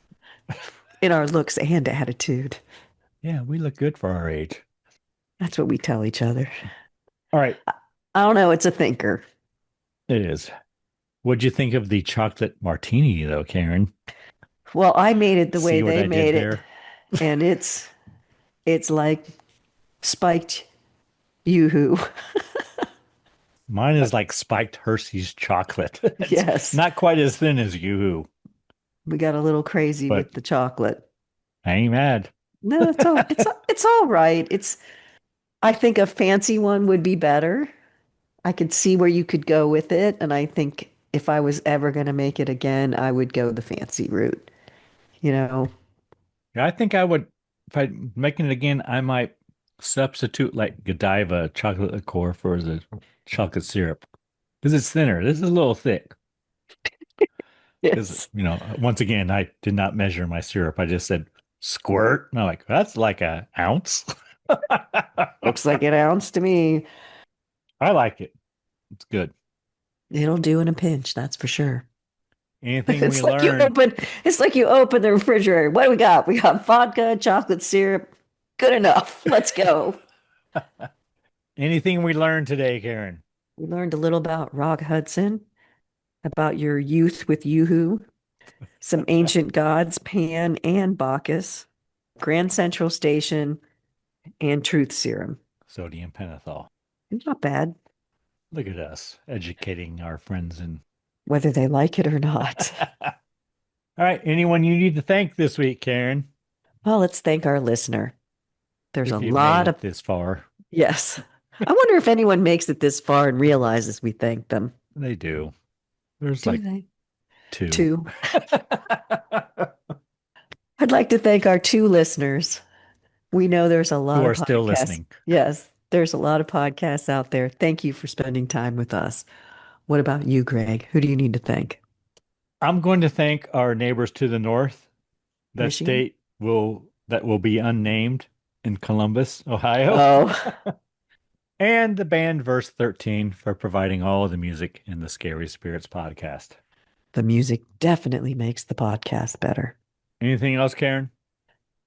Speaker 2: In our looks and attitude.
Speaker 4: Yeah, we look good for our age.
Speaker 2: That's what we tell each other.
Speaker 4: All right,
Speaker 2: I don't know. It's a thinker.
Speaker 4: it is. What'd you think of the chocolate martini, though, Karen?
Speaker 2: Well, I made it the way
Speaker 4: See what
Speaker 2: they
Speaker 4: I did
Speaker 2: made it,
Speaker 4: there?
Speaker 2: and it's like spiked yoo-hoo.
Speaker 4: Mine is like spiked Hershey's chocolate. It's
Speaker 2: Yes.
Speaker 4: not quite as thin as Yoo-hoo,
Speaker 2: We got a little crazy
Speaker 4: but
Speaker 2: with the chocolate.
Speaker 4: I ain't mad.
Speaker 2: No, it's all right. I think a fancy one would be better. I could see where you could go with it. And I think if I was ever going to make it again, I would go the fancy route. You know,
Speaker 4: Yeah, I think I would, if I'm making it again, I might substitute like Godiva chocolate liqueur for the chocolate syrup because it's thinner. This is a little thick. Because,
Speaker 2: yes.
Speaker 4: once again, I did not measure my syrup. I just said squirt. And I'm like, that's like an ounce.
Speaker 2: Looks like an ounce to me.
Speaker 4: I like it. It's good.
Speaker 2: It'll do in a pinch, that's for sure.
Speaker 4: Anything we learned.
Speaker 2: It's like you open the refrigerator. What do we got? We got vodka, chocolate syrup. Good enough. Let's go.
Speaker 4: Anything we learned today, Karen?
Speaker 2: We learned a little about Rock Hudson, about your youth with Yoo-hoo, some ancient gods, Pan and Bacchus, Grand Central Station, and Truth Serum.
Speaker 4: Sodium pentothal.
Speaker 2: Not bad,
Speaker 4: Look at us educating our friends and
Speaker 2: whether they like it or not.
Speaker 4: all right. Anyone you need to thank this week, Karen?
Speaker 2: Well, let's thank our listener. There's
Speaker 4: If
Speaker 2: a
Speaker 4: you
Speaker 2: lot
Speaker 4: made
Speaker 2: of
Speaker 4: it this far.
Speaker 2: yes. I wonder if anyone makes it this far and realizes we thank them.
Speaker 4: They do. There's
Speaker 2: Do
Speaker 4: like
Speaker 2: they?
Speaker 4: two.
Speaker 2: Two. I'd like to thank our two listeners. We know there's a lot
Speaker 4: Who
Speaker 2: of
Speaker 4: are still
Speaker 2: podcasts.
Speaker 4: listening.
Speaker 2: Yes, there's a lot of podcasts out there. Thank you for spending time with us. What about you, Greg? Who do you need to thank?
Speaker 4: I'm going to thank our neighbors to the north. That
Speaker 2: Michigan?
Speaker 4: state will be unnamed in Columbus, Ohio.
Speaker 2: Oh,
Speaker 4: And the band Verse 13 for providing all of the music in the Scary Spirits podcast.
Speaker 2: the music definitely makes the podcast better.
Speaker 4: Anything else, Karen?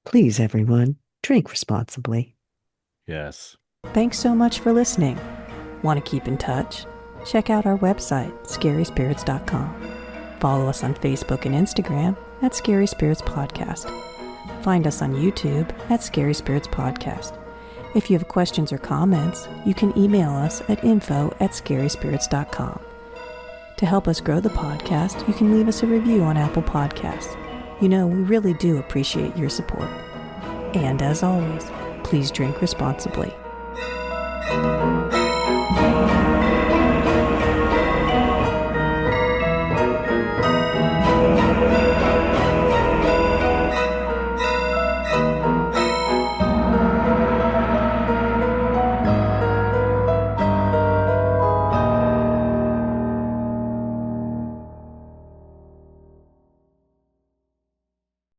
Speaker 2: Please, everyone, drink responsibly.
Speaker 4: Yes.
Speaker 2: Thanks so much for listening. Want to keep in touch? Check out our website, scaryspirits.com. Follow us on Facebook and Instagram at Scary Spirits Podcast. Find us on YouTube at Scary Spirits Podcast. If you have questions or comments, you can email us at info@scaryspirits.com. To help us grow the podcast, you can leave us a review on Apple Podcasts. We really do appreciate your support. And as always, please drink responsibly.